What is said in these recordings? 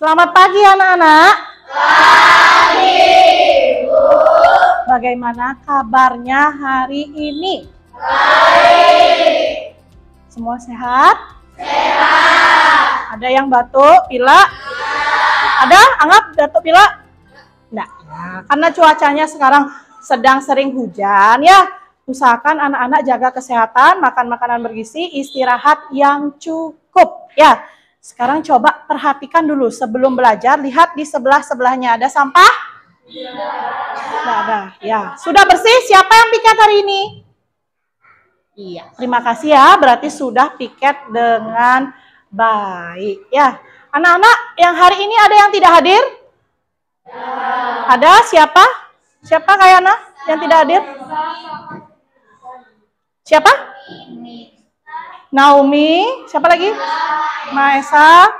Selamat pagi anak-anak. Pagi, Bu. Bagaimana kabarnya hari ini? Baik. Semua sehat? Sehat. Ada yang batuk, pilek? Ada? Anggap batuk, pilek? Enggak. Ya, karena cuacanya sekarang sedang sering hujan ya. Usahakan anak-anak jaga kesehatan, makan makanan bergizi, istirahat yang cukup ya. Sekarang coba perhatikan dulu sebelum belajar, lihat di sebelah-sebelahnya ada sampah? Tidak ada. Ya, sudah bersih? Siapa yang piket hari ini? Iya, terima kasih ya. Berarti sudah piket dengan baik ya. Anak-anak yang hari ini ada yang tidak hadir? Ada siapa? Siapa Kayana yang tidak hadir? Siapa? Naomi. Siapa lagi? Mahesa,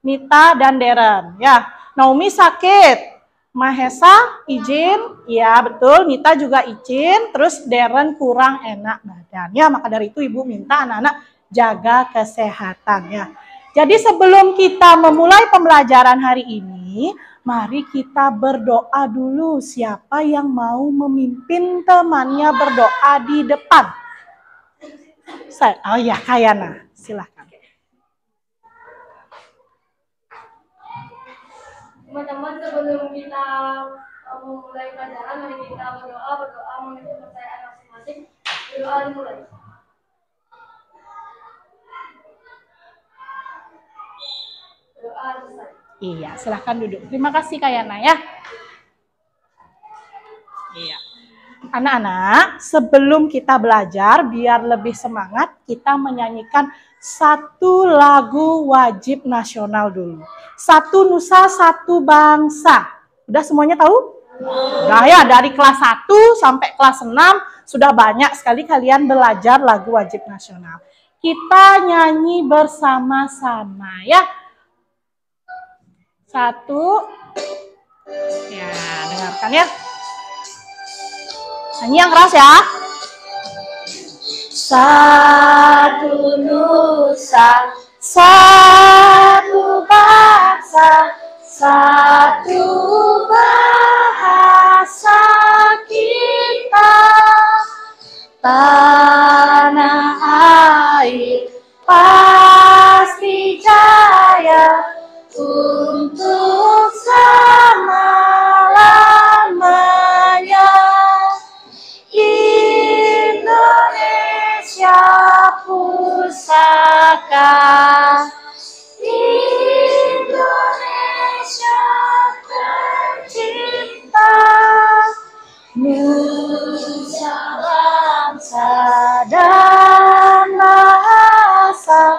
Nita, dan Deren. Ya, Naomi sakit. Mahesa izin, ya betul. Nita juga izin. Terus Deren kurang enak badannya. Maka dari itu ibu minta anak-anak jaga kesehatan ya. Jadi sebelum kita memulai pembelajaran hari ini, mari kita berdoa dulu. Siapa yang mau memimpin temannya berdoa di depan? Oh ya, Kayana. Silahkan. Teman-teman, sebelum kita memulai pelajaran, mari kita berdoa menurut kepercayaan masing-masing. Berdoa dimulai. Doa selesai. Iya, silahkan duduk. Terima kasih Kayana ya. Iya. Anak-anak, sebelum kita belajar, biar lebih semangat, kita menyanyikan satu lagu wajib nasional dulu. Satu Nusa, Satu Bangsa. Udah semuanya tahu? Udah ya, dari kelas 1 sampai kelas 6, sudah banyak sekali kalian belajar lagu wajib nasional. Kita nyanyi bersama-sama ya. Satu. Ya, dengarkan ya. Nyanyi yang keras ya. Satu Nusa, satu bangsa, satu bahasa kita. Tanah air pasti jaya untuk selama-lamanya. Indonesia pusaka, Indonesia tercinta, Nusa bangsa dan bahasa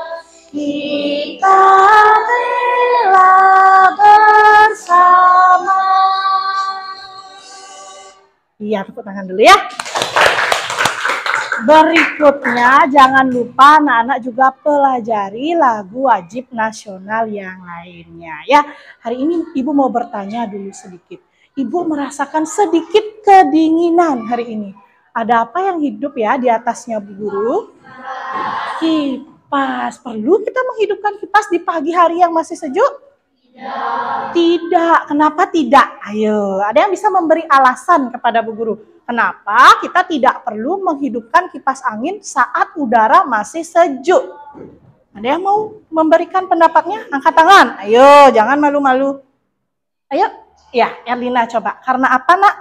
kita bela bersama. Iya, tepuk tangan dulu ya. Berikutnya, jangan lupa anak-anak juga pelajari lagu wajib nasional yang lainnya ya. Hari ini Ibu mau bertanya dulu sedikit. Ibu merasakan sedikit kedinginan hari ini. Ada apa yang hidup ya di atasnya Bu Guru? Kipas. Perlu kita menghidupkan kipas di pagi hari yang masih sejuk? Tidak. Kenapa tidak? Ayo, ada yang bisa memberi alasan kepada Bu Guru? Kenapa kita tidak perlu menghidupkan kipas angin saat udara masih sejuk? Ada yang mau memberikan pendapatnya? Angkat tangan. Ayo, jangan malu-malu. Ayo, ya Erlina coba. Karena apa nak?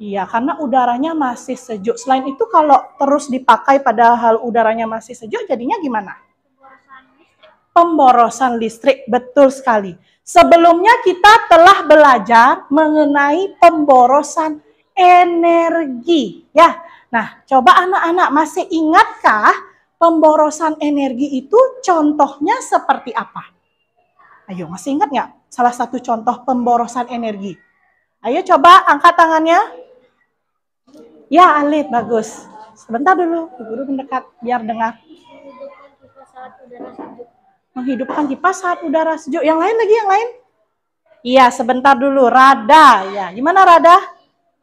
Iya, karena udaranya masih sejuk. Selain itu kalau terus dipakai padahal udaranya masih sejuk, jadinya gimana? Pemborosan listrik, betul sekali. Sebelumnya kita telah belajar mengenai pemborosan energi, ya. Nah, coba anak-anak masih ingatkah pemborosan energi itu contohnya seperti apa? Ayo, masih ingat nggak salah satu contoh pemborosan energi? Ayo coba angkat tangannya. Ya, Alit, bagus. Sebentar dulu, guru mendekat biar dengar. Menghidupkan kipas saat udara sejuk. Yang lain lagi, yang lain? Iya, sebentar dulu. Rada, ya. Gimana Rada?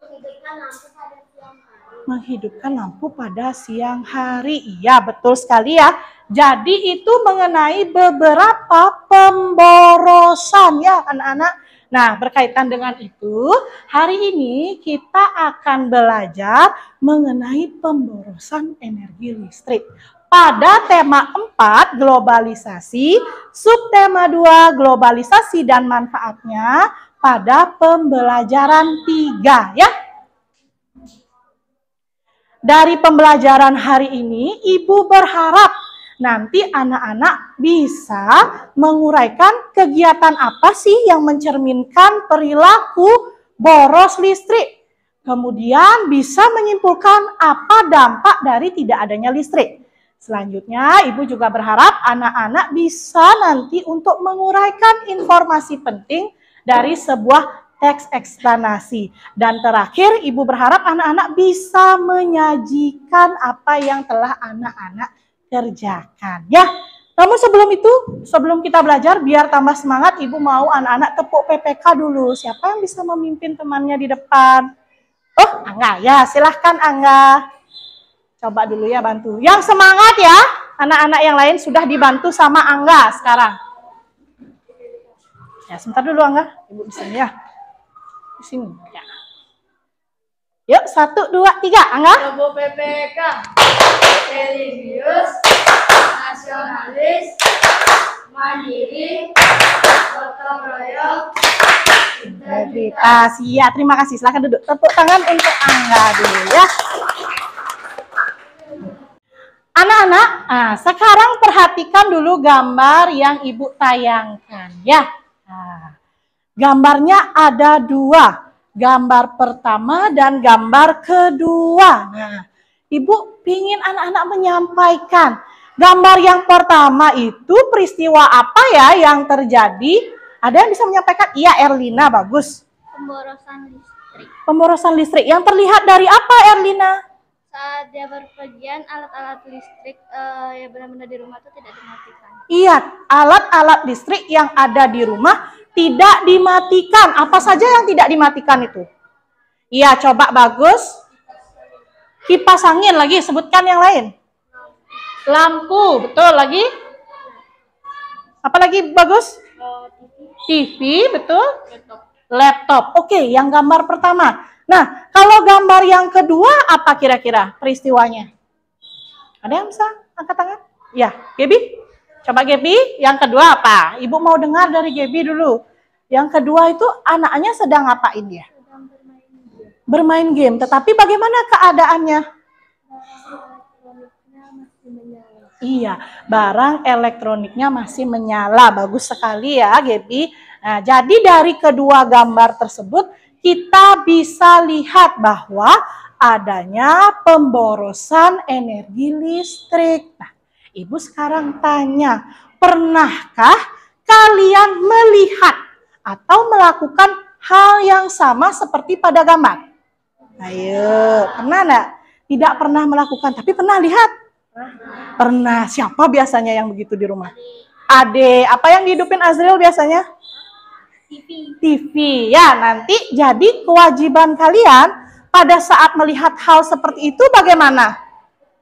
Menghidupkan lampu pada siang hari. menghidupkan lampu pada siang hari. Iya, betul sekali ya. Jadi itu mengenai beberapa pemborosan ya anak-anak. Nah, berkaitan dengan itu, hari ini kita akan belajar mengenai pemborosan energi listrik. Pada tema 4, globalisasi, subtema 2, globalisasi dan manfaatnya pada pembelajaran 3 ya. Dari pembelajaran hari ini, Ibu berharap nanti anak-anak bisa menguraikan kegiatan apa sih yang mencerminkan perilaku boros listrik. Kemudian bisa menyimpulkan apa dampak dari tidak adanya listrik. Selanjutnya, Ibu juga berharap anak-anak bisa nanti untuk menguraikan informasi penting dari sebuah teks eksplanasi. Dan terakhir, Ibu berharap anak-anak bisa menyajikan apa yang telah anak-anak kerjakan. Ya, namun sebelum itu, sebelum kita belajar, biar tambah semangat, Ibu mau anak-anak tepuk PPK dulu. Siapa yang bisa memimpin temannya di depan? Oh, Angga. Ya, silahkan Angga. Coba dulu ya bantu. Yang semangat ya, anak-anak yang lain sudah dibantu sama Angga sekarang. Ya, sebentar dulu Angga. Ibu di sini ya. Di sini. Ya. Yuk, 1, 2, 3. Angga. Kelompok PPK, religius, nasionalis, mandiri, gotong royong, Integritas. Ya, terima kasih. Silahkan duduk. Tepuk tangan untuk Angga dulu ya. Anak-anak, sekarang perhatikan dulu gambar yang Ibu tayangkan ya. Nah, gambarnya ada 2. Gambar pertama dan gambar kedua. Nah, Ibu ingin anak-anak menyampaikan. Gambar yang pertama itu peristiwa apa ya yang terjadi? Ada yang bisa menyampaikan? Iya, Erlina, bagus. pemborosan listrik. Pemborosan listrik. Yang terlihat dari apa, Erlina? Saat dia berpergian, alat-alat listrik yang benar-benar di rumah itu tidak dimatikan. Iya, alat-alat listrik yang ada di rumah tidak dimatikan. Apa saja yang tidak dimatikan itu? Iya, coba bagus. Kipas angin lagi, sebutkan yang lain. Lampu, betul lagi. Apa lagi bagus? TV, betul. Laptop. Oke, yang gambar pertama. Nah, kalau gambar yang kedua apa kira-kira peristiwanya? Ada yang bisa angkat tangan? Ya, Gaby. Coba Gaby, yang kedua apa? Ibu mau dengar dari Gaby dulu. Yang kedua itu anaknya sedang ngapain dia? Bermain game. Tetapi bagaimana keadaannya? Iya, barang elektroniknya masih menyala. Bagus sekali ya, Gaby. Nah, jadi dari kedua gambar tersebut, kita bisa lihat bahwa adanya pemborosan energi listrik. Nah, Ibu sekarang tanya, pernahkah kalian melihat atau melakukan hal yang sama seperti pada gambar? Ayo, pernah enggak? Tidak pernah melakukan, tapi pernah lihat? Pernah. Siapa biasanya yang begitu di rumah? Ade. Apa yang dihidupin Azril biasanya? TV. Ya, nanti jadi kewajiban kalian pada saat melihat hal seperti itu bagaimana?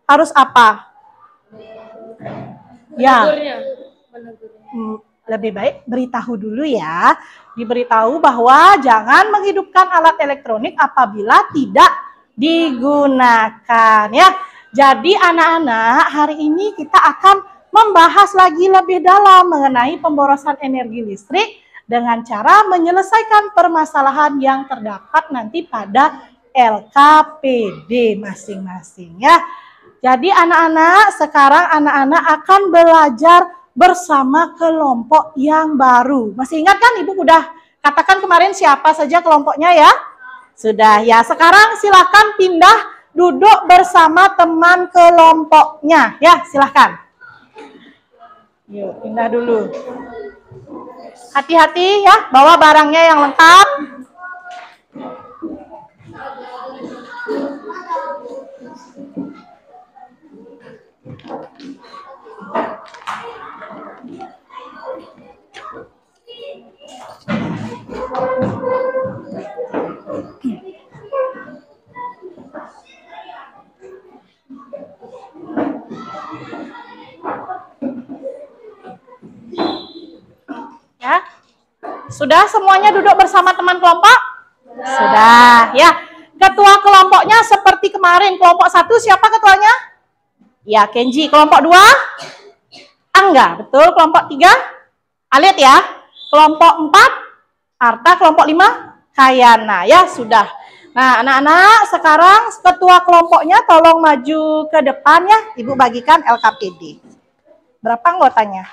Harus apa? Ya. Lebih baik beritahu dulu ya. Diberitahu bahwa jangan menghidupkan alat elektronik apabila tidak digunakan ya. Jadi anak-anak, hari ini kita akan membahas lagi lebih dalam mengenai pemborosan energi listrik dengan cara menyelesaikan permasalahan yang terdapat nanti pada LKPD masing-masing ya. Jadi anak-anak, sekarang anak-anak akan belajar bersama kelompok yang baru. Masih ingat kan Ibu udah katakan kemarin siapa saja kelompoknya ya? Sudah ya, sekarang silakan pindah duduk bersama teman kelompoknya ya, silakan. Yuk, pindah dulu. Hati-hati ya, bawa barangnya yang lengkap. Sudah semuanya duduk bersama teman kelompok? Sudah, ya. Ketua kelompoknya seperti kemarin. Kelompok 1 siapa ketuanya? Ya, Kenji. Kelompok 2? Angga. Betul. Kelompok 3? Alit ya. Kelompok 4? Arta. Kelompok 5? Kayana. Ya, sudah. Nah, anak-anak, sekarang ketua kelompoknya tolong maju ke depan ya. Ibu bagikan LKPD. Berapa anggotanya?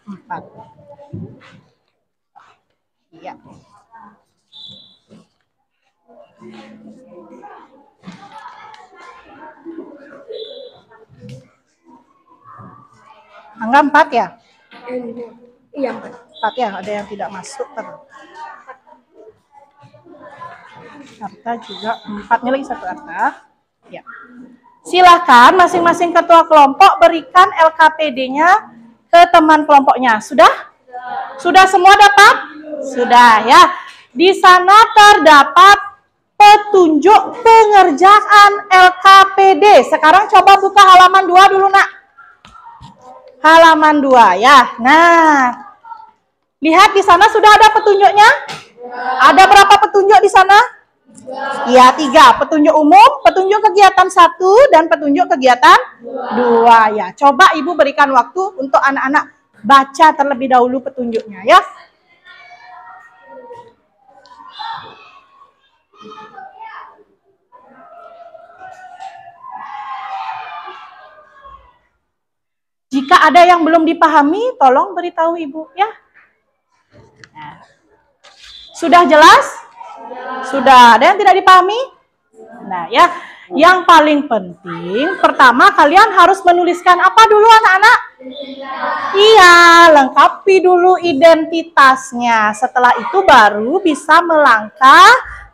4. Iya. Angga 4 ya? Iya, 4. 4 ya, ada yang tidak masuk. Arta juga 4-nya lagi 1 Arta. Ya. Silakan masing-masing ketua kelompok berikan LKPD-nya ke teman kelompoknya. Sudah? Sudah semua dapat? Sudah ya. Di sana terdapat petunjuk pengerjaan LKPD. Sekarang coba buka halaman 2 dulu, Nak. Halaman 2 ya. Nah, lihat di sana sudah ada petunjuknya? Ada berapa petunjuk di sana? Ya, 3. Petunjuk umum, petunjuk kegiatan 1, dan petunjuk kegiatan 2 ya. Coba Ibu berikan waktu untuk anak-anak baca terlebih dahulu petunjuknya ya. Jika ada yang belum dipahami, tolong beritahu Ibu ya. Nah. Sudah jelas? Sudah. Ada yang tidak dipahami? Nah ya, yang paling penting, pertama kalian harus menuliskan apa dulu anak-anak? Iya, lengkapi dulu identitasnya. Setelah itu baru bisa melangkah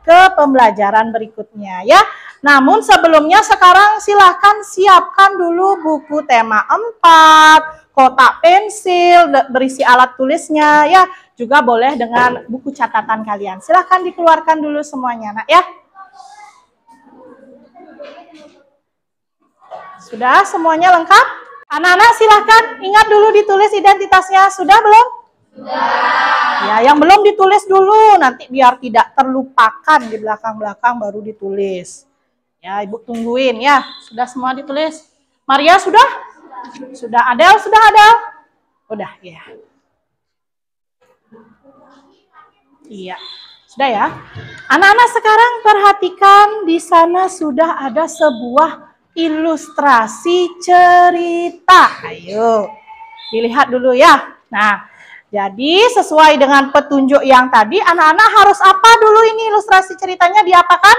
ke pembelajaran berikutnya ya. Namun sebelumnya sekarang silahkan siapkan dulu buku tema 4, kotak pensil, berisi alat tulisnya ya. Juga boleh dengan buku catatan kalian. Silahkan dikeluarkan dulu semuanya, Nak ya. Sudah semuanya lengkap? Anak-anak silahkan ingat dulu ditulis identitasnya. Sudah belum? Sudah. Ya, yang belum ditulis dulu. Nanti biar tidak terlupakan di belakang-belakang baru ditulis. Ya, Ibu tungguin ya. Sudah semua ditulis? Maria sudah? Sudah. Adel sudah ada? Udah, ya. Iya. Sudah ya. Anak-anak sekarang perhatikan di sana sudah ada sebuah ilustrasi cerita. Ayo, dilihat dulu ya. Nah, jadi sesuai dengan petunjuk yang tadi, anak-anak harus apa dulu ini ilustrasi ceritanya diapakan?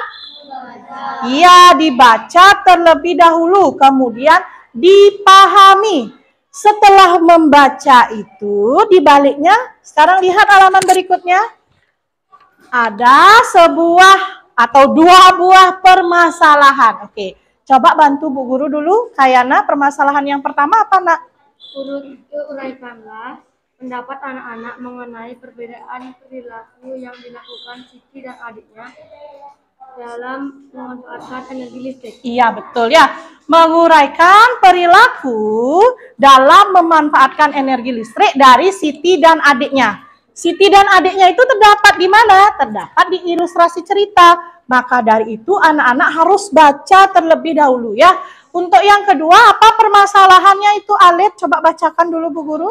Iya, dibaca terlebih dahulu, kemudian dipahami. Setelah membaca itu, dibaliknya, sekarang lihat halaman berikutnya. Ada sebuah atau 2 buah permasalahan. Oke, coba bantu Bu Guru dulu. Kayana, permasalahan yang pertama apa, Nak? Uraikanlah pendapat anak-anak mengenai perbedaan perilaku yang dilakukan Siti dan adiknya dalam memanfaatkan energi listrik. Iya, betul ya. Menguraikan perilaku dalam memanfaatkan energi listrik dari Siti dan adiknya. Siti dan adiknya itu terdapat di mana? Terdapat di ilustrasi cerita. Maka dari itu anak-anak harus baca terlebih dahulu ya. Untuk yang kedua, apa permasalahannya itu Alit? Coba bacakan dulu Bu Guru.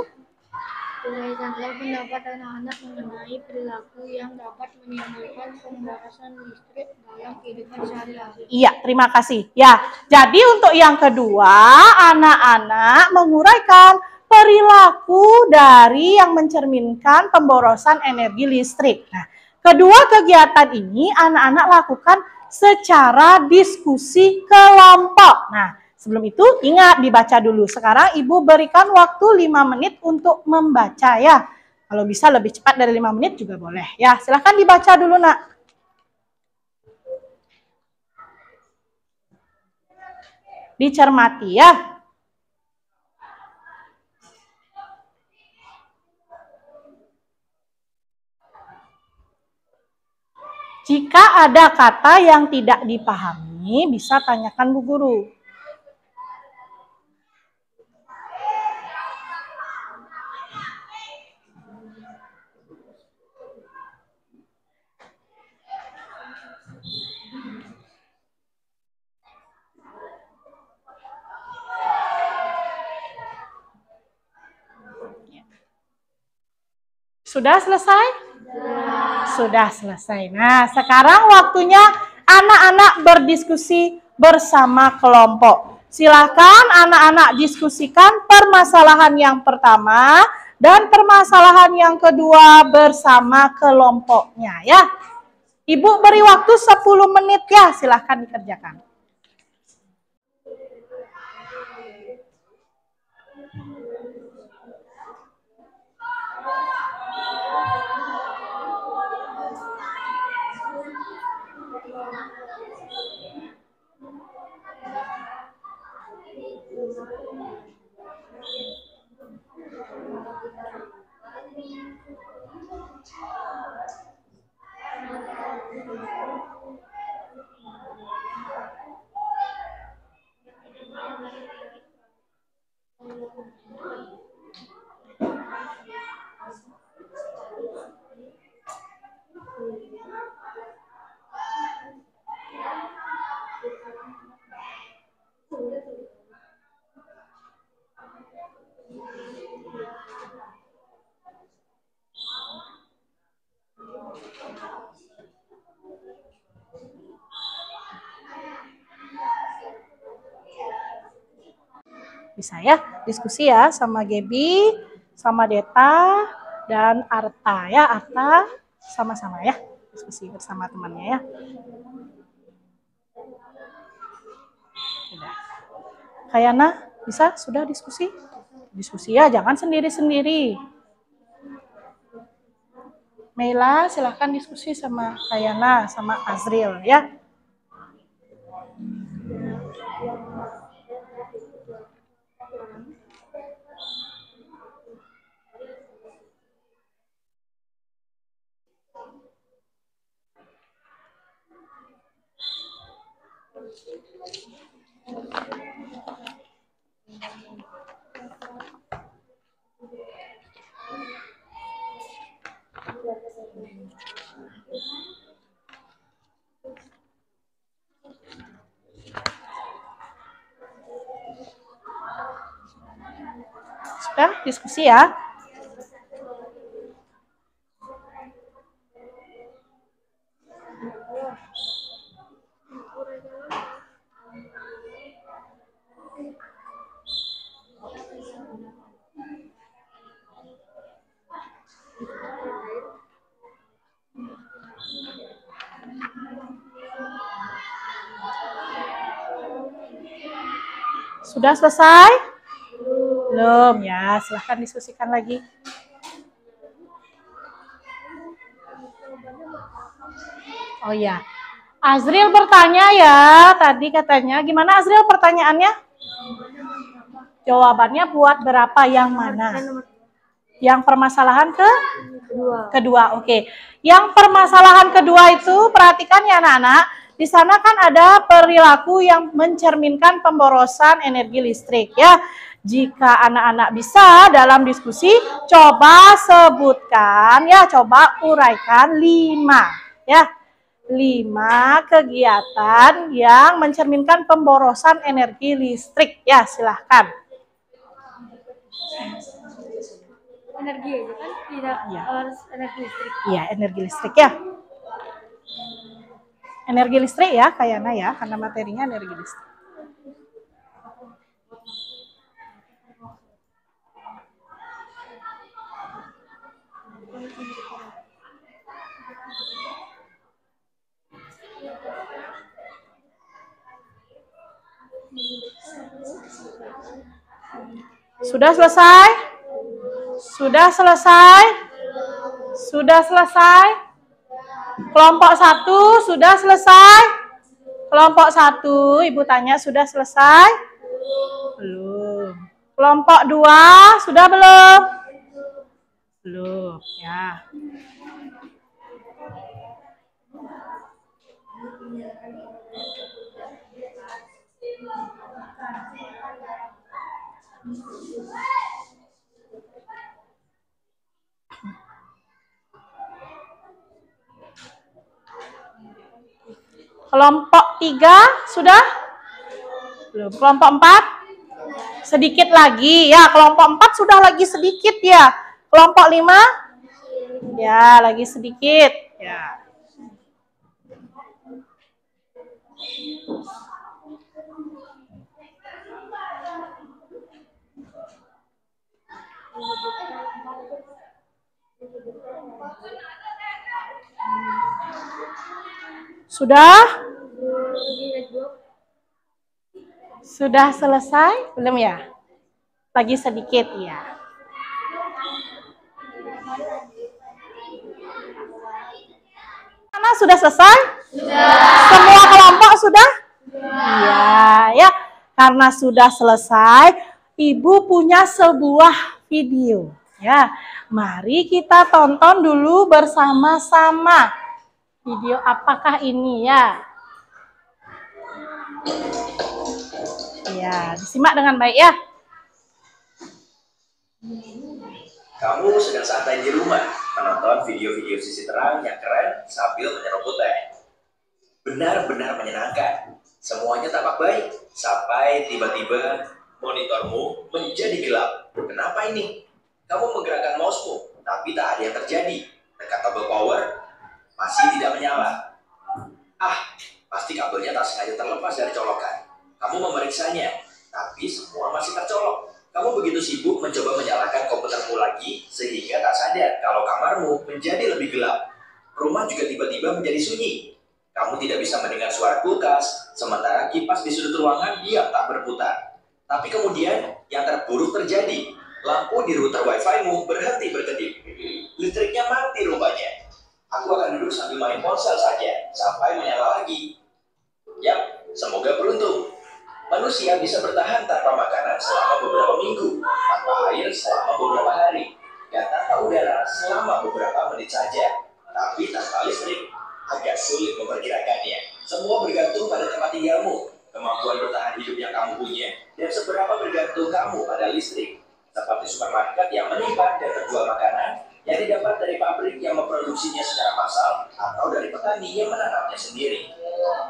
Uraikanlah pendapat anak-anak mengenai perilaku yang dapat menimbulkan pemborosan listrik dalam kehidupan sehari-hari. Iya, terima kasih. Ya, jadi untuk yang kedua, anak-anak menguraikan perilaku dari yang mencerminkan pemborosan energi listrik. Nah, kedua kegiatan ini anak-anak lakukan secara diskusi kelompok. Nah, sebelum itu ingat dibaca dulu. Sekarang Ibu berikan waktu 5 menit untuk membaca ya. Kalau bisa lebih cepat dari 5 menit juga boleh. Ya, silahkan dibaca dulu, Nak. Dicermati ya. Jika ada kata yang tidak dipahami, bisa tanyakan Bu Guru. Sudah selesai? Sudah selesai. Nah, sekarang waktunya anak-anak berdiskusi bersama kelompok. Silakan anak-anak diskusikan permasalahan yang pertama dan permasalahan yang kedua bersama kelompoknya ya. Ibu beri waktu 10 menit ya, silakan dikerjakan. Bisa ya, diskusi ya sama Gebi, sama Deta, dan Arta ya. Arta sama-sama ya, diskusi bersama temannya ya. Udah. Kayana, bisa? Sudah diskusi? Diskusi ya, jangan sendiri-sendiri. Meila, silahkan diskusi sama Kayana, sama Azril ya. Sudah diskusi ya. Sudah selesai? Belum ya, silahkan diskusikan lagi. Oh ya, Azril bertanya ya, tadi katanya, gimana Azril pertanyaannya? Jawabannya buat berapa yang mana? Yang permasalahan kedua, oke. Yang permasalahan kedua itu, perhatikan ya anak-anak, di sana kan ada perilaku yang mencerminkan pemborosan energi listrik ya. Jika anak-anak bisa dalam diskusi, coba sebutkan ya, coba uraikan 5 ya. 5 kegiatan yang mencerminkan pemborosan energi listrik ya, silahkan. Energi aja kan, tidak Ya. harus energi listrik. Iya, energi listrik ya. Energi listrik ya, Kayana ya, karena materinya energi listrik. Sudah selesai? Sudah selesai? Sudah selesai? Kelompok 1 sudah selesai? Kelompok 1, Ibu tanya sudah selesai? Belum. Kelompok 2 sudah belum? Belum, ya. Kelompok 3 sudah? Belum. Kelompok 4? Sedikit lagi ya. Kelompok 4 sudah lagi sedikit ya. Kelompok 5? Ya, lagi sedikit. Ya. Sudah? Sudah selesai? Belum ya? Lagi sedikit ya. Mana sudah selesai? Sudah. Semua kelompok sudah? Iya, ya. Karena sudah selesai, Ibu punya sebuah video. Ya, mari kita tonton dulu bersama-sama. Video apakah ini ya? Ya, disimak dengan baik ya. Kamu sedang santai di rumah, menonton video-video sisi terang yang keren sambil menyeruput teh. Benar-benar menyenangkan. Semuanya tampak baik, sampai tiba-tiba monitormu menjadi gelap. Kenapa ini? Kamu menggerakkan mousemu, tapi tak ada yang terjadi. Tekan tombol power, masih tidak menyala. Pasti kabelnya tak sengaja terlepas dari colokan. Kamu memeriksanya, tapi semua masih tercolok. Kamu begitu sibuk mencoba menyalakan komputermu lagi, sehingga tak sadar kalau kamarmu menjadi lebih gelap. Rumah juga tiba-tiba menjadi sunyi. Kamu tidak bisa mendengar suara kulkas, sementara kipas di sudut ruangan diam tak berputar. Tapi kemudian, yang terburuk terjadi. Lampu di router wifi-mu berhenti berkedip. Listriknya mati rupanya. Aku akan duduk sambil main ponsel saja, sampai menyala lagi. Yap, semoga beruntung. Manusia bisa bertahan tanpa makanan selama beberapa minggu, tanpa air selama beberapa hari, dan tanpa udara selama beberapa menit saja. Tapi tanpa listrik, agak sulit memperkirakannya. Semua bergantung pada tempat tinggalmu, kemampuan bertahan hidup yang kamu punya, dan seberapa bergantung kamu pada listrik. Seperti supermarket yang menyimpan dan terjual makanan yang didapat dari pabrik yang memproduksinya secara massal, atau dari petani yang menanamnya sendiri.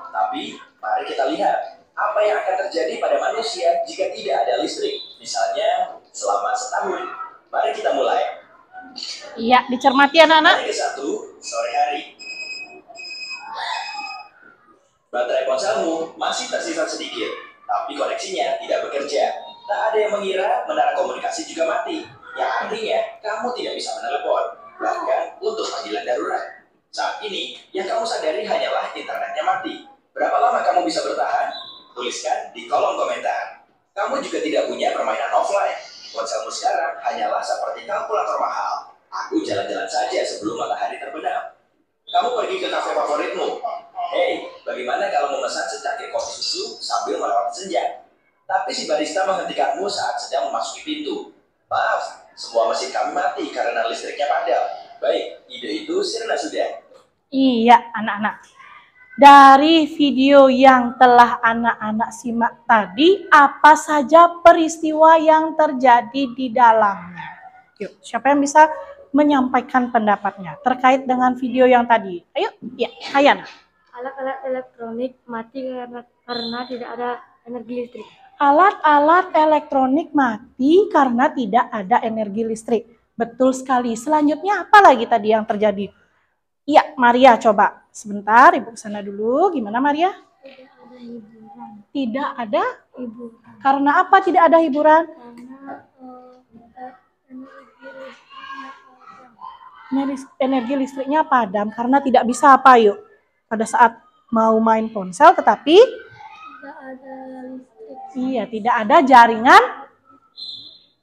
Tapi, mari kita lihat apa yang akan terjadi pada manusia jika tidak ada listrik, misalnya selama setahun. Mari kita mulai. Iya, dicermati anak-anak. Hari ke-1, sore hari. Baterai ponselmu masih tersisa sedikit, tapi koneksinya tidak bekerja. Tak ada yang mengira menara komunikasi juga mati, yang artinya kamu tidak bisa menelepon, bahkan untuk panggilan darurat. Saat ini, yang kamu sadari hanyalah internetnya mati. Berapa lama kamu bisa bertahan? Tuliskan di kolom komentar. Kamu juga tidak punya permainan offline. Ponselmu sekarang hanyalah seperti kalkulator mahal. Aku jalan-jalan saja sebelum matahari terbenam. Kamu pergi ke kafe favoritmu. Hei, bagaimana kalau memesan secangkir kopi susu sambil melewati senja? Tapi si barista menghentikanmu saat sedang memasuki pintu. Maaf, semua mesin kami mati karena listriknya padam. Baik, ide itu sirna sudah. Iya, anak-anak. Dari video yang telah anak-anak simak tadi, apa saja peristiwa yang terjadi di dalamnya? Yuk, siapa yang bisa menyampaikan pendapatnya terkait dengan video yang tadi? Ayo, ya, Hayana. Alat-alat elektronik mati karena tidak ada energi listrik. Alat-alat elektronik mati karena tidak ada energi listrik. Betul sekali. Selanjutnya apa lagi tadi yang terjadi? Iya, Maria coba. Sebentar, Ibu kesana dulu. Gimana Maria? Tidak ada hiburan. Tidak ada? Hiburan. Karena apa tidak ada hiburan? Karena Energi listriknya padam karena tidak bisa apa yuk? Pada saat mau main ponsel tetapi tidak ada listrik. iya, tidak ada jaringan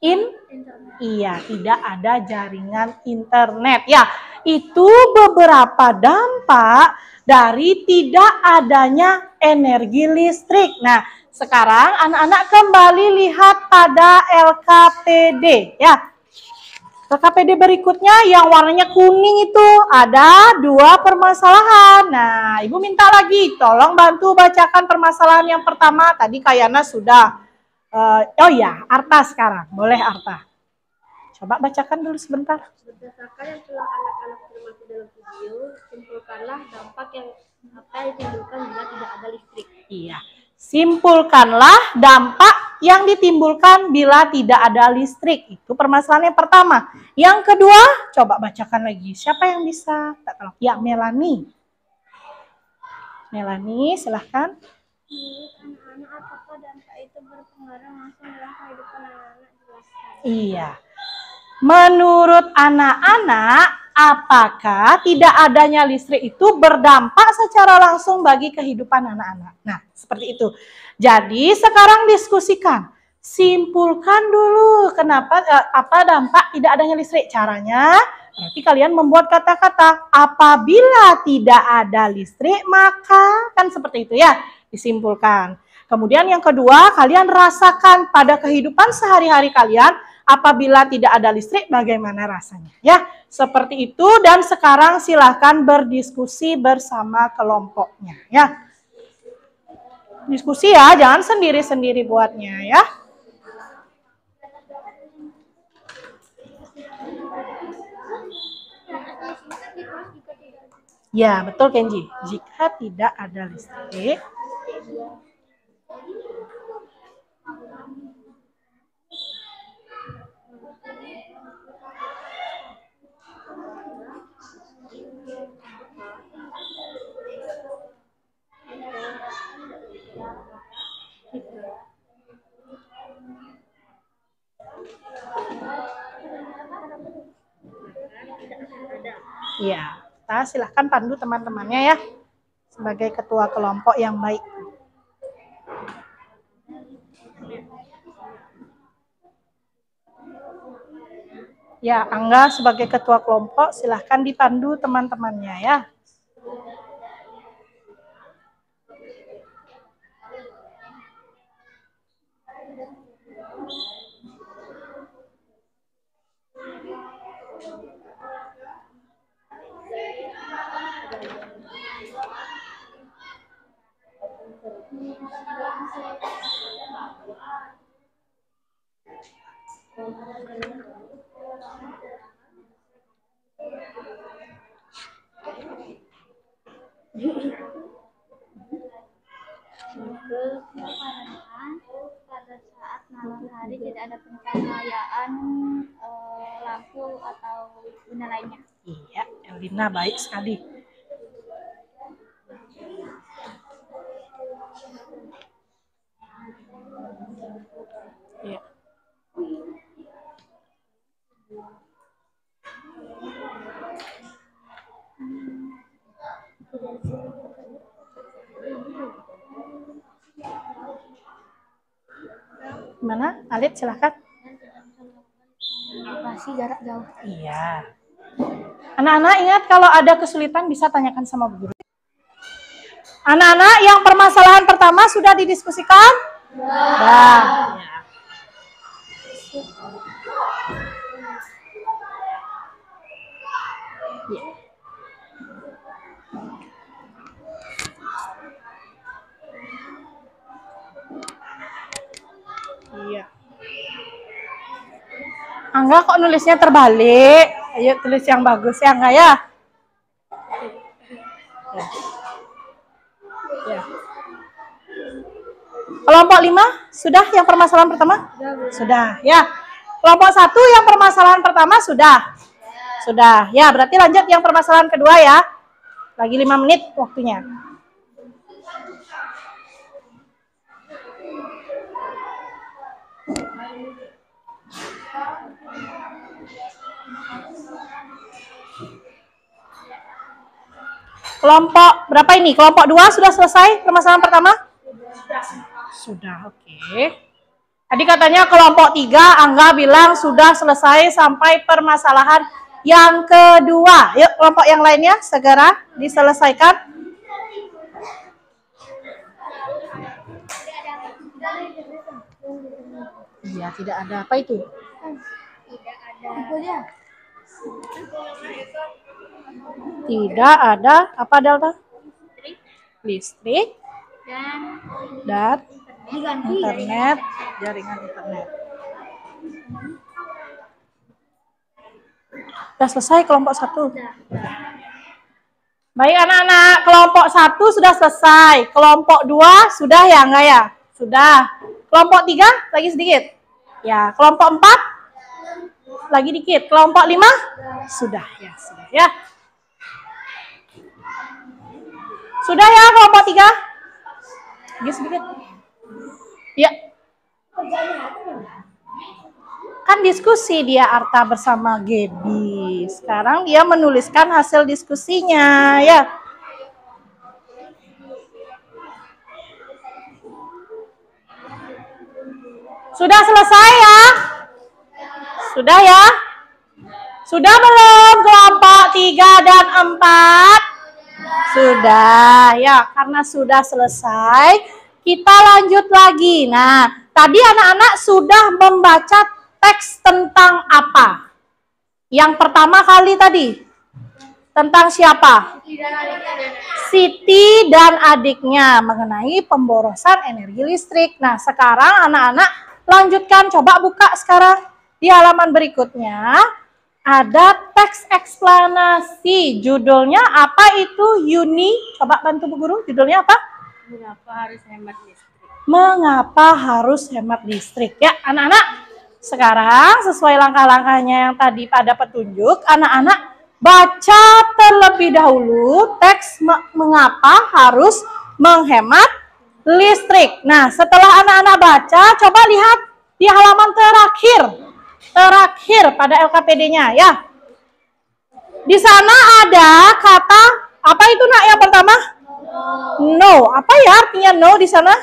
Internet. iya, tidak ada jaringan internet. Ya, itu beberapa dampak dari tidak adanya energi listrik. Nah, sekarang anak-anak kembali lihat pada LKPD ya. LKPD berikutnya yang warnanya kuning itu ada 2 permasalahan. Nah, Ibu minta lagi, tolong bantu bacakan permasalahan yang pertama. Tadi Kayana sudah. Oh ya, Arta sekarang. Boleh Arta. Coba bacakan dulu sebentar. Berdasarkan yang telah anak-anak cermati dalam video, simpulkanlah dampak yang akan ditimbulkan jika tidak ada listrik. Iya. Simpulkanlah dampak yang ditimbulkan bila tidak ada listrik. Itu permasalahan yang pertama. Yang kedua, coba bacakan lagi. Siapa yang bisa? Ya, Melanie. Melanie, silahkan. Menurut anak-anak, apakah dampak itu berpengaruh langsung dalam kehidupan anak-anak? Jelaskan. Iya. Menurut anak-anak, apakah tidak adanya listrik itu berdampak secara langsung bagi kehidupan anak-anak? Nah, seperti itu. Jadi, sekarang diskusikan. Simpulkan dulu kenapa apa dampak tidak adanya listrik. Caranya, berarti kalian membuat kata-kata. Apabila tidak ada listrik, maka kan seperti itu ya. Disimpulkan. Kemudian yang kedua, kalian rasakan pada kehidupan sehari-hari kalian, apabila tidak ada listrik, bagaimana rasanya? Ya, seperti itu. Dan sekarang silahkan berdiskusi bersama kelompoknya. Ya, diskusi ya, jangan sendiri-sendiri buatnya ya. Ya, betul Kenji. Jika tidak ada listrik, ya, kita silahkan pandu teman-temannya ya, sebagai ketua kelompok yang baik. Ya, Angga sebagai ketua kelompok silahkan dipandu teman-temannya ya. Pada saat malam hari tidak ada pencahayaan lampu atau benda lainnya. Iya, Elina baik sekali. Iya. Gimana? Alit silahkan. Komunikasi jarak jauh. Iya. Anak-anak ingat kalau ada kesulitan bisa tanyakan sama Bu Guru. Anak-anak yang permasalahan pertama sudah didiskusikan? Sudah. Ya. Ya. Iya. Angga kok nulisnya terbalik? Ayo tulis yang bagus ya Angga ya. Ya. Ya. Kelompok 5 sudah yang permasalahan pertama? Sudah ya. Kelompok 1 yang permasalahan pertama sudah. Sudah. Ya, berarti lanjut yang permasalahan kedua ya. Lagi 5 menit waktunya. Kelompok berapa ini? Kelompok 2 sudah selesai permasalahan pertama? Sudah, oke. Tadi katanya kelompok 3, Angga bilang sudah selesai sampai permasalahan yang kedua. Yuk, kelompok yang lainnya segera diselesaikan. Iya, tidak ada. Apa itu? Tidak ada apa Delta? Listrik dan internet, jaringan internet. Sudah selesai kelompok 1. Baik anak-anak, kelompok 1 sudah selesai. Kelompok 2 sudah ya enggak ya? Sudah. Kelompok 3 lagi sedikit. Ya, kelompok 4 lagi dikit. Kelompok 5 sudah ya, sudah ya. Sudah ya kelompok 3. Lagi sedikit. Ya. Kan diskusi dia Arta bersama Gebi. Sekarang dia menuliskan hasil diskusinya ya. Sudah selesai ya? Sudah ya? Sudah belum kelompok 3 dan 4? Sudah ya, karena sudah selesai, kita lanjut lagi. Nah, tadi anak-anak sudah membaca teks tentang apa? Yang pertama kali tadi, tentang siapa? Siti dan adiknya mengenai pemborosan energi listrik. Nah, sekarang anak-anak lanjutkan, coba buka sekarang di halaman berikutnya. Ada teks eksplanasi, judulnya apa itu Yuni? Coba bantu Bu Guru, judulnya apa? Mengapa harus hemat listrik? Mengapa harus hemat listrik? Ya anak-anak, sekarang sesuai langkah-langkahnya yang tadi pada petunjuk, anak-anak baca terlebih dahulu teks mengapa harus menghemat listrik. Nah, setelah anak-anak baca, coba lihat di halaman terakhir pada LKPD-nya ya. Di sana ada kata apa itu nak yang pertama? No. Apa ya artinya no di sana?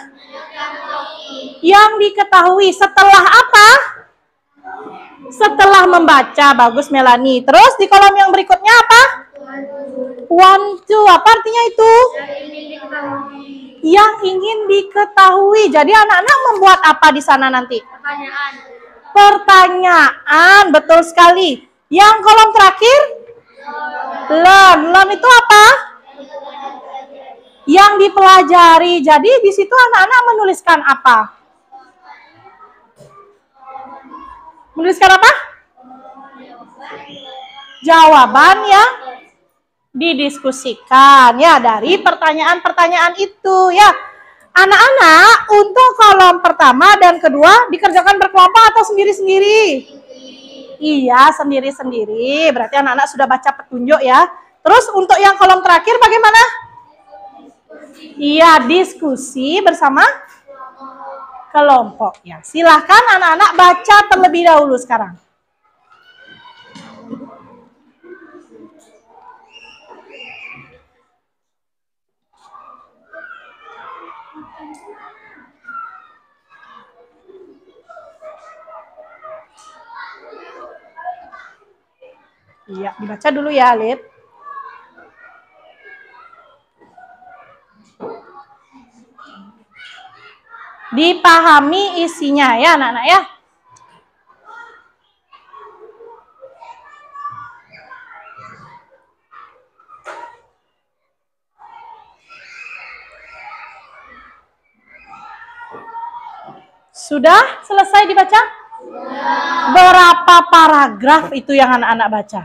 Yang diketahui. Setelah apa? Setelah membaca. Bagus Melani. Terus di kolom yang berikutnya apa? Want to. Apa artinya itu? Yang ingin diketahui. Jadi anak-anak membuat apa di sana nanti? Pertanyaan, betul sekali. Yang kolom terakhir? Learn. Learn itu apa? Yang dipelajari. Jadi di situ anak-anak menuliskan apa? Menuliskan apa? Jawaban yang didiskusikan ya dari pertanyaan-pertanyaan itu ya. Anak-anak untuk kolom pertama dan kedua dikerjakan berkelompok atau sendiri-sendiri? Iya, sendiri-sendiri. Berarti anak-anak sudah baca petunjuk ya. Terus untuk yang kolom terakhir bagaimana? Iya, diskusi bersama kelompok ya. Silahkan anak-anak baca terlebih dahulu sekarang. Iya, dibaca dulu ya, Lid. Dipahami isinya ya, anak-anak ya. Sudah selesai dibaca? Berapa paragraf itu yang anak-anak baca?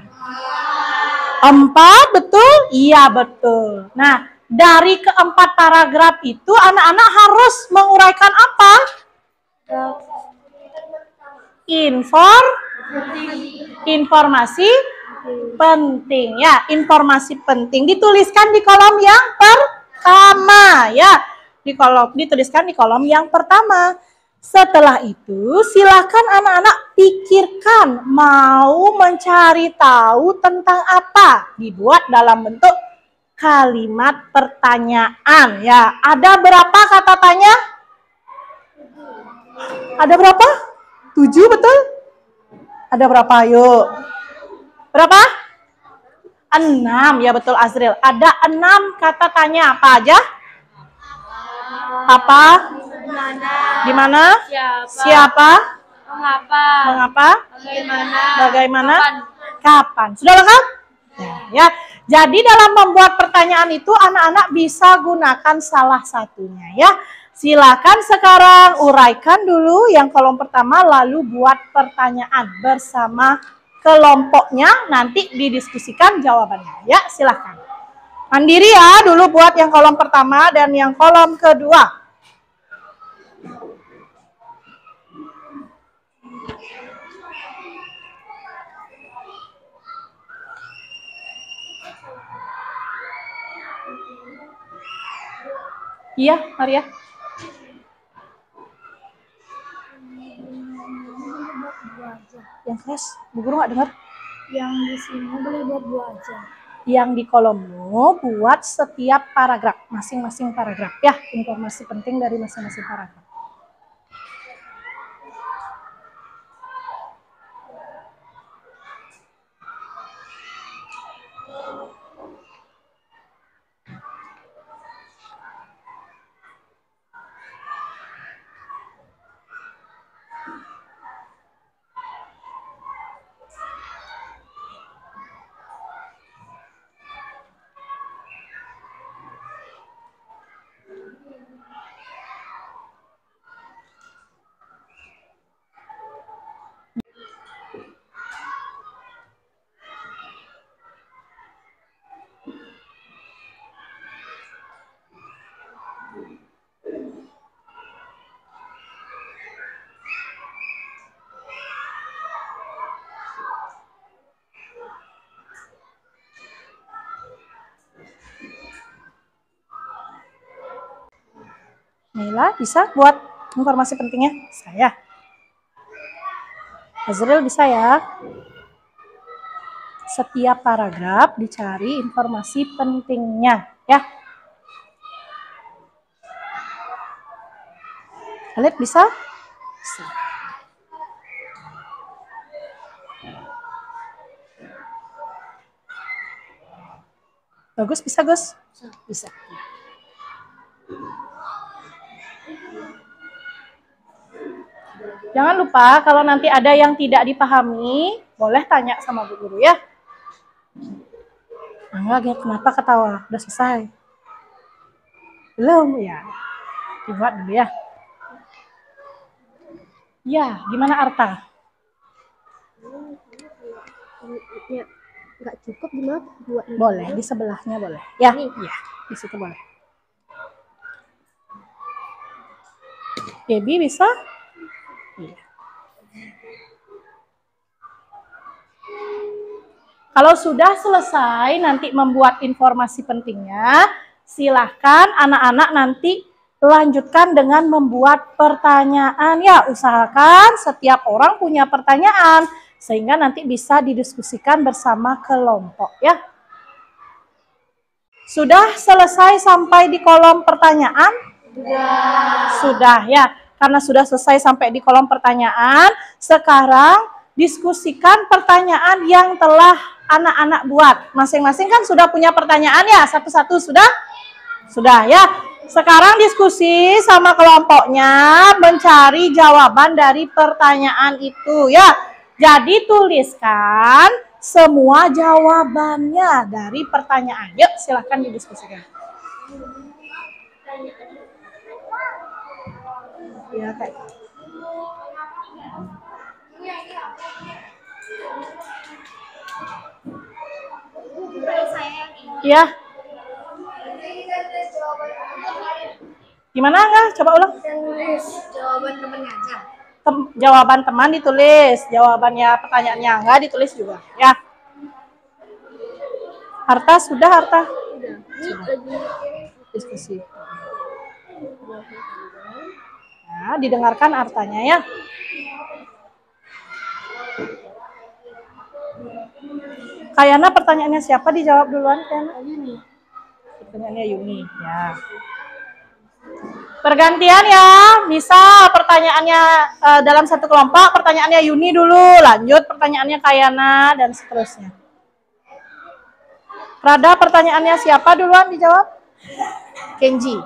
4, betul? Iya, betul. Nah, dari keempat paragraf itu anak-anak harus menguraikan apa? Informasi penting ya, informasi penting dituliskan di kolom yang pertama ya. Dituliskan di kolom yang pertama. Setelah itu, silakan anak-anak pikirkan mau mencari tahu tentang apa. Dibuat dalam bentuk kalimat pertanyaan ya. Ada berapa kata tanya? Ada berapa? 7 betul? Ada berapa? Yuk. Berapa? 6 ya betul Azril. Ada 6 kata tanya. Apa aja? Apa? Di mana? Siapa? Mengapa? Bagaimana? Kapan? Sudah lengkap? Ya. Jadi dalam membuat pertanyaan itu anak-anak bisa gunakan salah satunya ya. Silakan sekarang uraikan dulu yang kolom pertama lalu buat pertanyaan bersama kelompoknya, nanti didiskusikan jawabannya ya. Silakan. Mandiri ya dulu buat yang kolom pertama dan yang kolom kedua. Iya, Maria. Yang keras, Bu Guru nggak dengar. Yang di sini boleh buat 2 aja. Yang di kolommu buat setiap paragraf, masing-masing paragraf ya, informasi penting dari masing-masing paragraf. Nila bisa buat informasi pentingnya? Saya. Azril bisa ya. Setiap paragraf dicari informasi pentingnya ya. Khalid bisa? Bisa. Bagus bisa Gus? Bisa. Jangan lupa kalau nanti ada yang tidak dipahami, boleh tanya sama Bu Guru ya. Enggak, kenapa ketawa? Udah selesai? Belum ya? Dibuat dulu ya. Ya, gimana Arta? Ya, nggak cukup gimana buat? Boleh, di sebelahnya boleh. Ya, iya, di situ boleh. Debbie bisa? Iya. Kalau sudah selesai nanti membuat informasi pentingnya, silahkan anak-anak nanti lanjutkan dengan membuat pertanyaan. Ya, usahakan setiap orang punya pertanyaan, sehingga nanti bisa didiskusikan bersama kelompok ya. Sudah selesai sampai di kolom pertanyaan? Sudah ya. Karena sudah selesai sampai di kolom pertanyaan, sekarang diskusikan pertanyaan yang telah anak-anak buat. Masing-masing kan sudah punya pertanyaan ya, satu-satu sudah? Sudah ya. Sekarang diskusi sama kelompoknya mencari jawaban dari pertanyaan itu ya. Jadi tuliskan semua jawabannya dari pertanyaan. Yuk silahkan didiskusikan. Ya kayak. Ya. Gimana enggak? Coba ulang. Tulis jawaban temennya aja. Jawaban teman ditulis, jawabannya pertanyaannya enggak ditulis juga. Ya. Harta sudah Harta? Sudah. Diskusi. Nah, didengarkan artanya ya. Kayana pertanyaannya siapa dijawab duluan Kayana? Yuni. Pertanyaannya Yuni ya. Pergantian ya, bisa pertanyaannya dalam satu kelompok, pertanyaannya Yuni dulu, lanjut pertanyaannya Kayana dan seterusnya. Rada pertanyaannya siapa duluan dijawab? Kenji.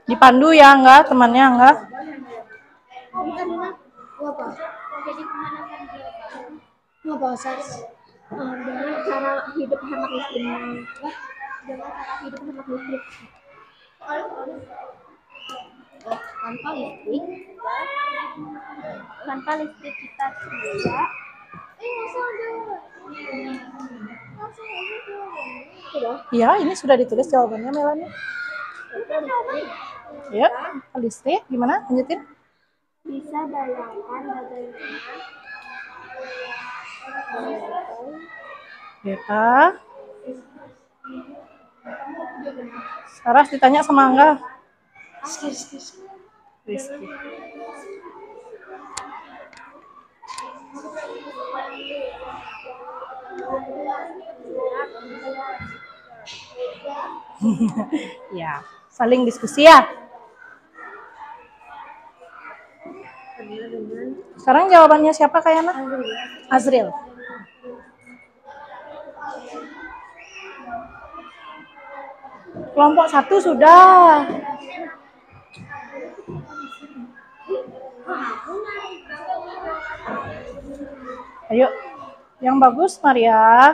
Dipandu ya enggak, temannya enggak? Ngapa Sas? Dengan cara hidup hemat listrik. Dengan cara hidup hemat listrik. Tanpa listrik, kita tidak. Iya, ini sudah ditulis jawabannya Melani. Ya, listrik gimana? Lanjutin. Bisa bayangkan bagaimana Beta. Saras ditanya sama Angga. Rizky. Ya, saling diskusi ya. Sekarang jawabannya siapa kayaknya? Azril. Kelompok 1 sudah. Ayo, yang bagus Maria.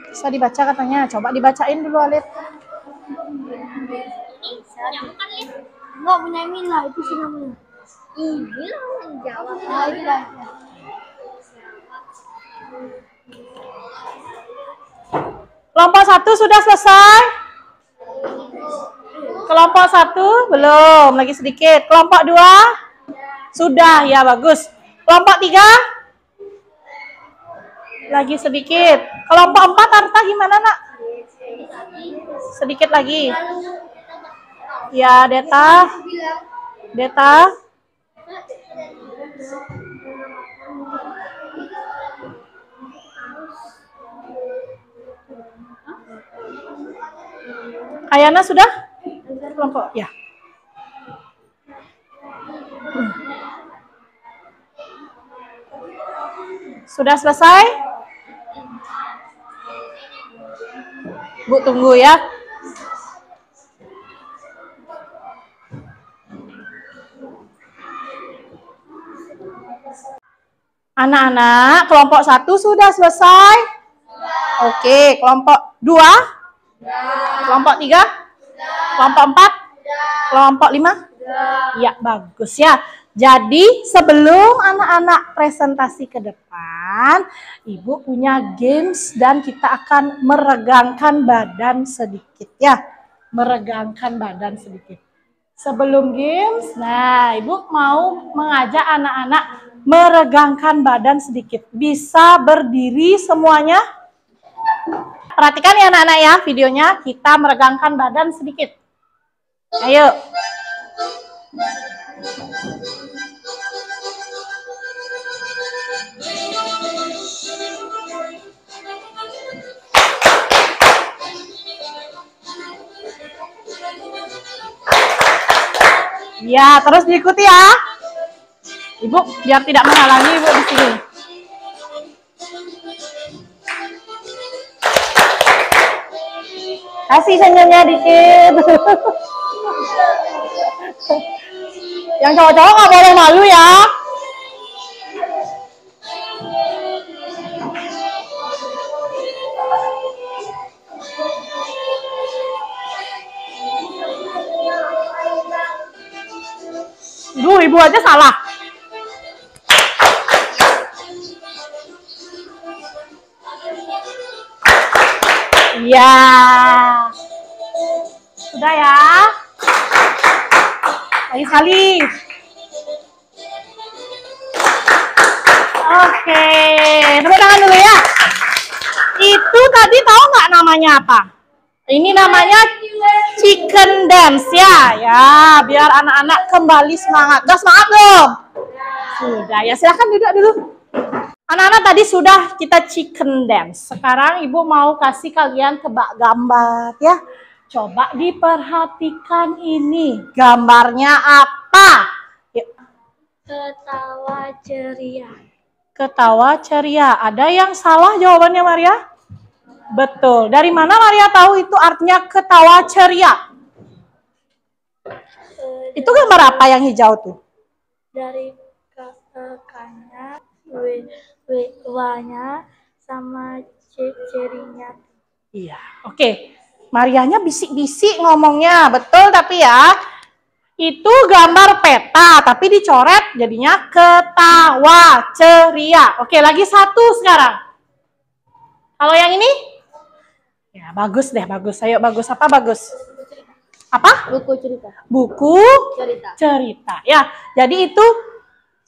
Bisa dibaca katanya. Coba dibacain dulu Alif. nggak punya Mila itu sih namanya. Ini yang jawab. Nah, itu dah. Kelompok 1 sudah selesai? Kelompok 1 belum, lagi sedikit. Kelompok 2 sudah, ya bagus. Kelompok 3 lagi sedikit. Kelompok 4 Arta gimana nak? Sedikit lagi. Ya Deta. Deta. Ayana sudah? Kelompok ya. Sudah selesai? Bu tunggu ya. Anak-anak, kelompok 1 sudah selesai? Oke, kelompok 2? Kelompok 3? Kelompok 4? Kelompok 5? Ya, bagus ya. Jadi, sebelum anak-anak presentasi ke depan, Ibu punya games dan kita akan meregangkan badan sedikit ya. Meregangkan badan sedikit. Sebelum games, nah Ibu mau mengajak anak-anak meregangkan badan sedikit. Bisa berdiri semuanya? Perhatikan ya anak-anak ya videonya, kita meregangkan badan sedikit. Ayo. Ya, terus diikuti ya. Ibu biar tidak menghalangi Ibu di sini. Kasih senyumnya dikit. Yang cowok-cowok nggak boleh malu ya. Duh, Ibu aja salah. Ya. Sudah ya. Lagi sekali. Oke, tepuk tangan dulu ya. Itu tadi tahu nggak namanya apa? Ini namanya chicken dance ya. Ya, biar anak-anak kembali semangat. Udah semangat belum? Sudah ya, silahkan duduk dulu. Anak-anak tadi sudah kita chicken dance. Sekarang Ibu mau kasih kalian tebak gambar ya. Coba diperhatikan ini. Gambarnya apa? Yuk. Ketawa ceria. ketawa ceria. Ada yang salah jawabannya Maria? Betul. Dari mana Maria tahu itu artinya ketawa ceria? Itu gambar apa yang hijau tuh? Dari kakaknya, W-nya sama cirinya. Iya, oke. Marianya bisik-bisik ngomongnya, betul tapi ya. Itu gambar peta, tapi dicoret jadinya ketawa ceria. Oke, lagi satu sekarang. Kalau yang ini? Ya, bagus deh, bagus. Ayo, bagus. Apa bagus? Apa? Buku cerita. Buku Cerita. cerita. Ya, jadi itu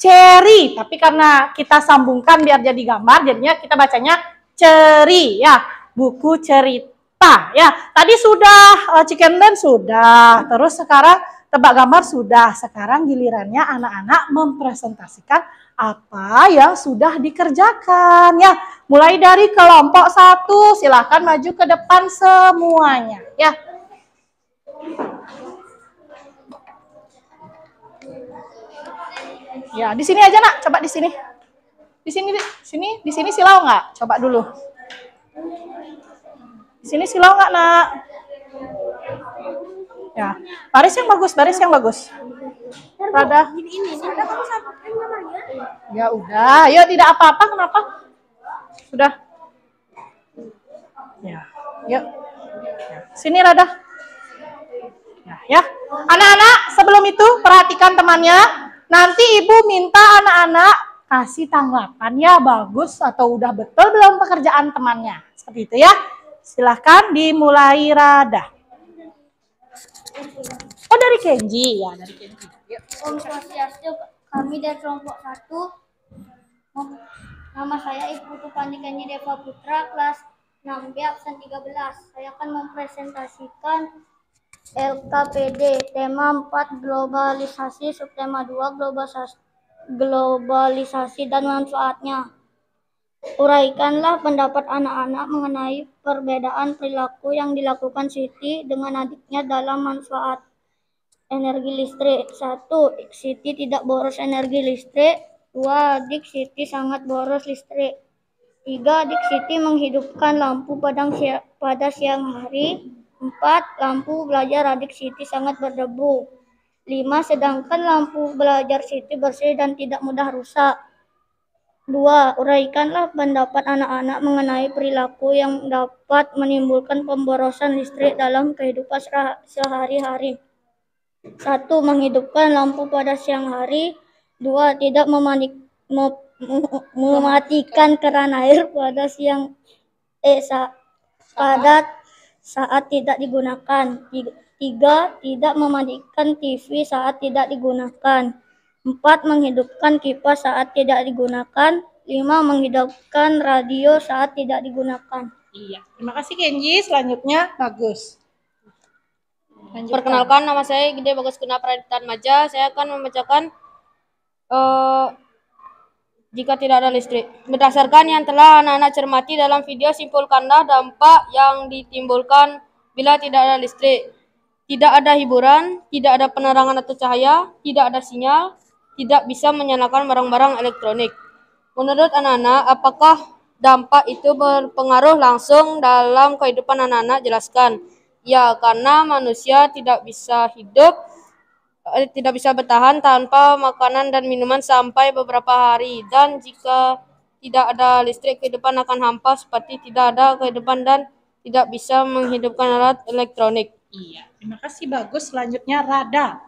ceri. Tapi karena kita sambungkan biar jadi gambar, jadinya kita bacanya ceri. Ya, buku cerita. Ya, tadi sudah chicken dance sudah. Terus sekarang tebak gambar sudah. Sekarang gilirannya anak-anak mempresentasikan apa yang sudah dikerjakan. Ya, mulai dari kelompok 1, silahkan maju ke depan semuanya. Ya. Ya, di sini aja nak, coba di sini. Di sini silau nggak? Coba dulu. Di sini silau nggak nak? Ya, baris yang bagus, baris yang bagus. Rada. Ya udah, yuk tidak apa-apa, kenapa? Sudah. Ya, yuk. Ya, sini Rada. Ya. Anak-anak, sebelum itu perhatikan temannya. Nanti ibu minta anak-anak kasih tanggapan ya bagus atau udah betul belum pekerjaan temannya. Seperti itu ya. Silahkan dimulai Rada. Oh dari Kenji ya, dari Kenji. Yuk. Om Swastiastu, kami dari kelompok 1. Nama saya Ibu Pandikanya Deva Putra, kelas 6B absen 13. Saya akan mempresentasikan LKPD, tema 4 globalisasi, subtema 2 globalisasi dan manfaatnya. Uraikanlah pendapat anak-anak mengenai perbedaan perilaku yang dilakukan Siti dengan adiknya dalam manfaat energi listrik. 1. Siti tidak boros energi listrik. 2. Adik Siti sangat boros listrik. 3. Adik Siti menghidupkan lampu pada siang hari. 4. Lampu belajar adik Siti sangat berdebu. 5. Sedangkan lampu belajar Siti bersih dan tidak mudah rusak. 2. Uraikanlah pendapat anak-anak mengenai perilaku yang dapat menimbulkan pemborosan listrik dalam kehidupan sehari-hari. 1. Menghidupkan lampu pada siang hari. 2. Tidak mematikan keran air pada saat tidak digunakan. 3. Tidak mematikan TV saat tidak digunakan. 4. Menghidupkan kipas saat tidak digunakan. 5. Menghidupkan radio saat tidak digunakan. Iya, terima kasih Kenji. Selanjutnya bagus. Lanjutkan. Perkenalkan, nama saya Gede Bagus Guna Pradipta Maja. Saya akan membacakan jika tidak ada listrik. Berdasarkan yang telah anak-anak cermati dalam video, simpulkanlah dampak yang ditimbulkan bila tidak ada listrik. Tidak ada hiburan, tidak ada penerangan atau cahaya, tidak ada sinyal, tidak bisa menyalakan barang-barang elektronik. Menurut anak-anak, apakah dampak itu berpengaruh langsung dalam kehidupan anak-anak? Jelaskan. Ya, karena manusia tidak bisa bertahan tanpa makanan dan minuman sampai beberapa hari. Dan jika tidak ada listrik, kehidupan akan hampa seperti tidak ada kehidupan dan tidak bisa menghidupkan alat elektronik. Iya, terima kasih bagus. Selanjutnya Rada.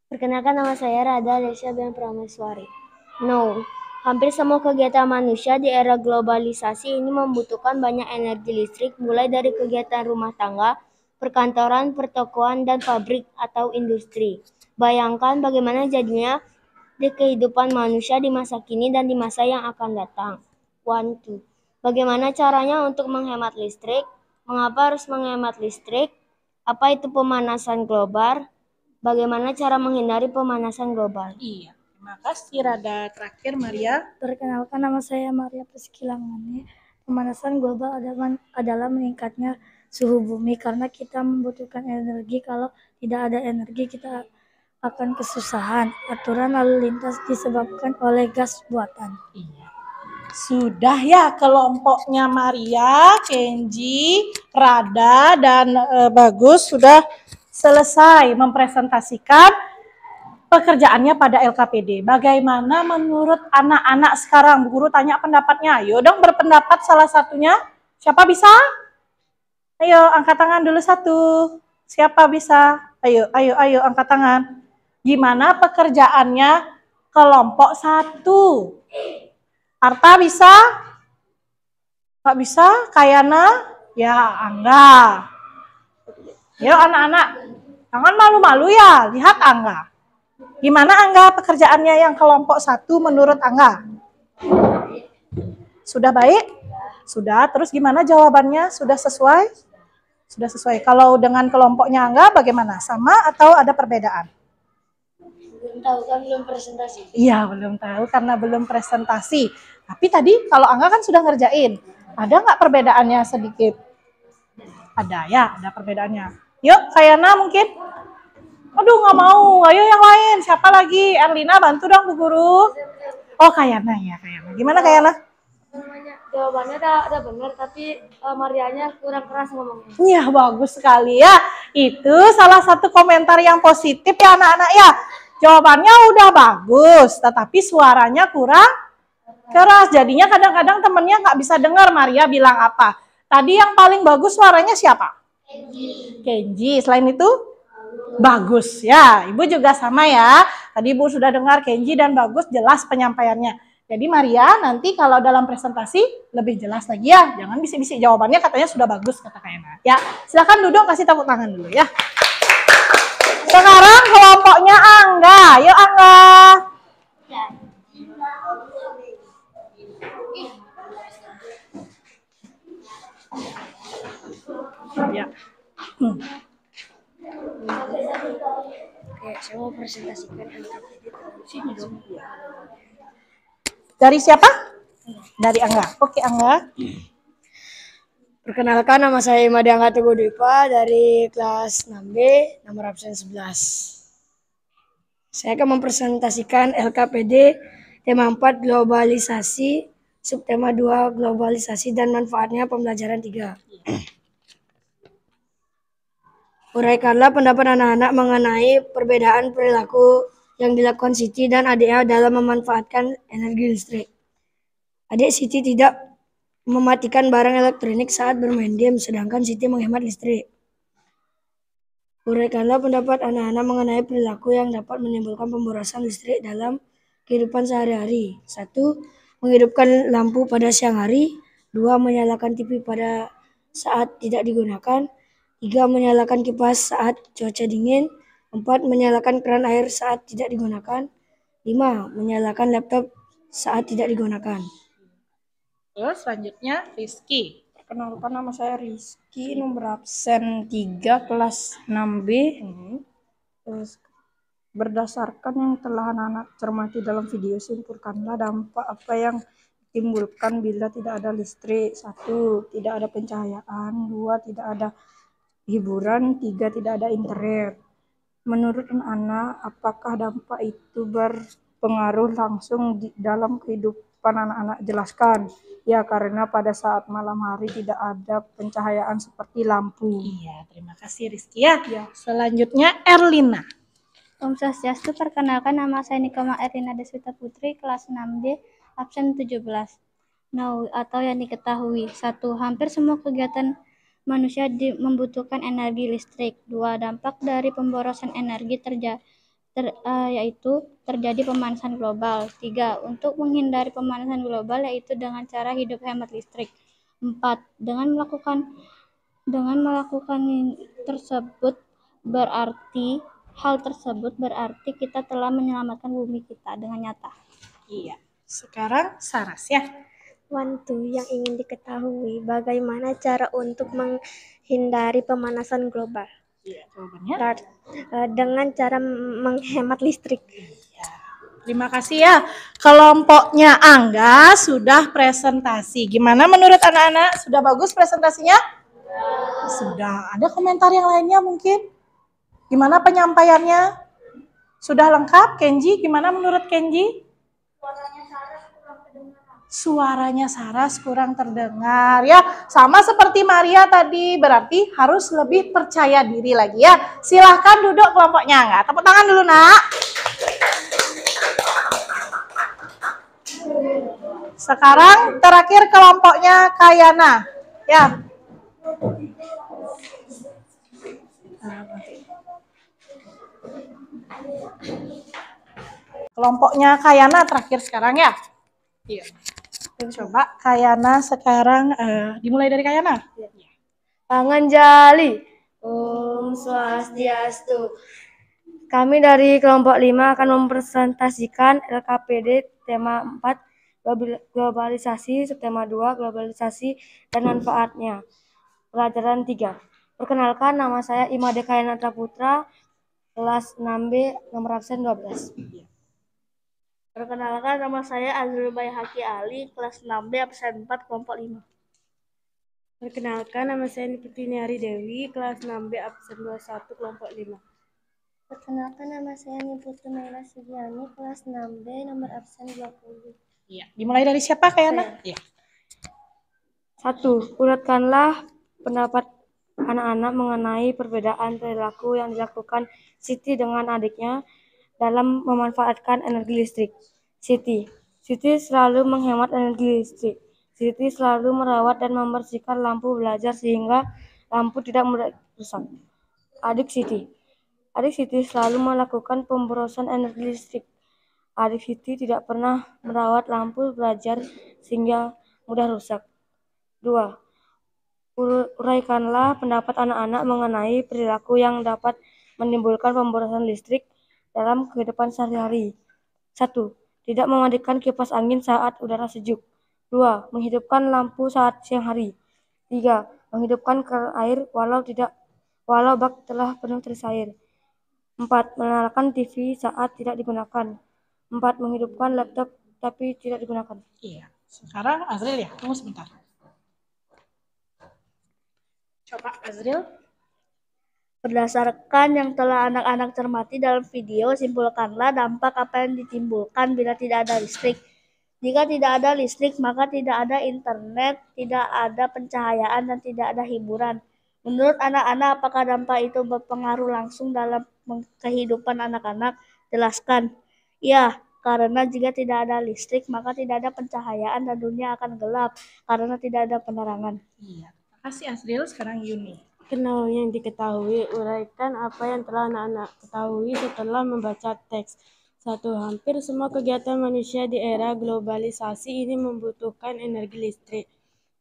Perkenalkan, nama saya Rada Desya Ben Prameswari. No, hampir semua kegiatan manusia di era globalisasi ini membutuhkan banyak energi listrik, mulai dari kegiatan rumah tangga, perkantoran, pertokoan, dan pabrik atau industri. Bayangkan bagaimana jadinya di kehidupan manusia di masa kini dan di masa yang akan datang. 1, 2. Bagaimana caranya untuk menghemat listrik? Mengapa harus menghemat listrik? Apa itu pemanasan global? Bagaimana cara menghindari pemanasan global? Iya, terima kasih Rada. Terakhir Maria. Perkenalkan, nama saya Maria Peskilangan. Pemanasan global adalah meningkatnya suhu bumi karena kita membutuhkan energi. Kalau tidak ada energi, kita akan kesusahan. Aturan lalu lintas disebabkan oleh gas buatan. Sudah ya kelompoknya Maria, Kenji, Rada, dan Bagus sudah selesai mempresentasikan pekerjaannya pada LKPD. Bagaimana menurut anak-anak sekarang? Bu Guru tanya pendapatnya. Ayo dong berpendapat salah satunya. Siapa bisa? Ayo angkat tangan dulu satu. Siapa bisa? Ayo angkat tangan. Gimana pekerjaannya kelompok 1? Arta bisa? Nggak bisa? Kayana? Ya, Angga. Yuk anak-anak, jangan malu-malu ya, lihat Angga. Gimana Angga pekerjaannya yang kelompok 1 menurut Angga? Sudah baik? Sudah, terus gimana jawabannya? Sudah sesuai? Sudah sesuai. Kalau dengan kelompoknya Angga bagaimana? Sama atau ada perbedaan? Belum tahu kan belum presentasi. Iya, belum tahu karena belum presentasi. Tapi tadi kalau Angga kan sudah ngerjain. Ada nggak perbedaannya sedikit? Ada ya, ada perbedaannya. Yuk, Kayana mungkin. Aduh, nggak mau. Ayo yang lain. Siapa lagi? Erlina, bantu dong Bu Guru. Oh, Kayana ya, Kayana. Gimana Kayana? Jawabannya ada benar, tapi Marianya kurang keras ngomongnya. Iya, bagus sekali ya. Itu salah satu komentar yang positif ya anak-anak ya. Jawabannya udah bagus, tetapi suaranya kurang keras. Jadinya kadang-kadang temennya nggak bisa dengar Maria bilang apa. Tadi yang paling bagus suaranya siapa? Kenji. Selain itu? Bagus ya. Ibu juga sama ya. Tadi Ibu sudah dengar Kenji dan Bagus jelas penyampaiannya. Jadi Maria nanti kalau dalam presentasi lebih jelas lagi ya. Jangan bisik-bisik jawabannya katanya sudah bagus kata Kayana. Ya, silakan duduk kasih tepuk tangan dulu ya. Sekarang kelompoknya Angga. Yuk Angga. Ya. Oke, saya mau presentasikan LKPD. Sini dong. Dari siapa? Dari Angga. Oke Angga. Perkenalkan, nama saya Imadi Angga Teguh Dipa dari kelas 6B, nomor absen 11. Saya akan mempresentasikan LKPD tema 4 globalisasi, subtema 2 globalisasi dan manfaatnya pembelajaran 3. Uraikanlah pendapat anak-anak mengenai perbedaan perilaku yang dilakukan Siti dan adiknya dalam memanfaatkan energi listrik. Adik Siti tidak mematikan barang elektronik saat bermain game, sedangkan Siti menghemat listrik. Uraikanlah pendapat anak-anak mengenai perilaku yang dapat menimbulkan pemborosan listrik dalam kehidupan sehari-hari. 1. Menghidupkan lampu pada siang hari. 2. Menyalakan TV pada saat tidak digunakan. 3. Menyalakan kipas saat cuaca dingin. 4. Menyalakan keran air saat tidak digunakan. 5. Menyalakan laptop saat tidak digunakan. Terus selanjutnya Rizky. Perkenalkan nama saya Rizky, nomor absen 3 kelas 6B. Terus berdasarkan yang telah anak-anak cermati dalam video, simpulkanlah dampak apa yang ditimbulkan bila tidak ada listrik. 1. Tidak ada pencahayaan. 2. Tidak ada hiburan. 3. Tidak ada internet. Menurut anak-anak, apakah dampak itu berpengaruh langsung dalam kehidupan anak-anak? Jelaskan. Ya, karena pada saat malam hari tidak ada pencahayaan seperti lampu. Iya, terima kasih Rizky ya. Selanjutnya Erlina. Om Swastiastu, perkenalkan nama saya Nikoma Erlina Deswita Putri, kelas 6D, absen 17. Know atau yang diketahui. 1. Hampir semua kegiatan manusia membutuhkan energi listrik. 2. Dampak dari pemborosan energi yaitu terjadi pemanasan global. 3. Untuk menghindari pemanasan global yaitu dengan cara hidup hemat listrik. 4. Dengan melakukan hal tersebut berarti kita telah menyelamatkan bumi kita dengan nyata. Iya. Sekarang Saras ya. 1. Yang ingin diketahui, bagaimana cara untuk menghindari pemanasan global? Iya, jawabannya. Dengan cara menghemat listrik. Ya. Terima kasih ya. Kelompoknya Angga sudah presentasi. Gimana menurut anak-anak? Sudah bagus presentasinya? Sudah. Ada komentar yang lainnya mungkin? Gimana penyampaiannya? Sudah lengkap? Kenji, gimana menurut Kenji? Suaranya Saras kurang terdengar ya. Sama seperti Maria tadi, berarti harus lebih percaya diri lagi ya. Silahkan duduk kelompoknya. Nggak? Tepuk tangan dulu, Nak. Sekarang terakhir kelompoknya Kayana. Ya. Kelompoknya Kayana terakhir sekarang ya. Iya. Coba Kayana sekarang dimulai dari Kayana. Pangan Jali. Om Swastiastu. Kami dari kelompok 5 akan mempresentasikan LKPD tema 4 globalisasi, subtema 2 globalisasi dan manfaatnya. Pelajaran 3. Perkenalkan, nama saya Imade Kayanata Putra, kelas 6B, nomor absen 12. Perkenalkan, nama saya Azrul Bayhaki Ali, kelas 6B, absen 4, kelompok 5. Perkenalkan, nama saya Niputiniari Dewi, kelas 6B, absen 21, kelompok 5. Perkenalkan, nama saya Niputu Mela Sugiani, kelas 6B, nomor absen 20. Iya. Dimulai dari siapa Kayana? Iya. 1. Urutkanlah pendapat anak-anak mengenai perbedaan perilaku yang dilakukan Siti dengan adiknya dalam memanfaatkan energi listrik. Siti selalu menghemat energi listrik. Siti selalu merawat dan membersihkan lampu belajar sehingga lampu tidak mudah rusak. Adik Siti selalu melakukan pemborosan energi listrik. Adik Siti tidak pernah merawat lampu belajar sehingga mudah rusak. 2. Uraikanlah pendapat anak-anak mengenai perilaku yang dapat menimbulkan pemborosan listrik dalam kehidupan sehari-hari. 1. Tidak mematikan kipas angin saat udara sejuk. 2. Menghidupkan lampu saat siang hari. 3. Menghidupkan keran air walau bak telah penuh terisi air. 4. Menyalakan TV saat tidak digunakan. 4. Menghidupkan laptop tapi tidak digunakan. Iya. Sekarang Azril ya, tunggu sebentar. Coba Azril. Berdasarkan yang telah anak-anak cermati dalam video, simpulkanlah dampak apa yang ditimbulkan bila tidak ada listrik. Jika tidak ada listrik, maka tidak ada internet, tidak ada pencahayaan, dan tidak ada hiburan. Menurut anak-anak, apakah dampak itu berpengaruh langsung dalam kehidupan anak-anak? Jelaskan. Ya, karena jika tidak ada listrik, maka tidak ada pencahayaan dan dunia akan gelap karena tidak ada penerangan. Iya. Terima kasih Azril. Sekarang Yuni. Kenal yang diketahui, uraikan apa yang telah anak-anak ketahui setelah membaca teks. 1. Hampir semua kegiatan manusia di era globalisasi ini membutuhkan energi listrik.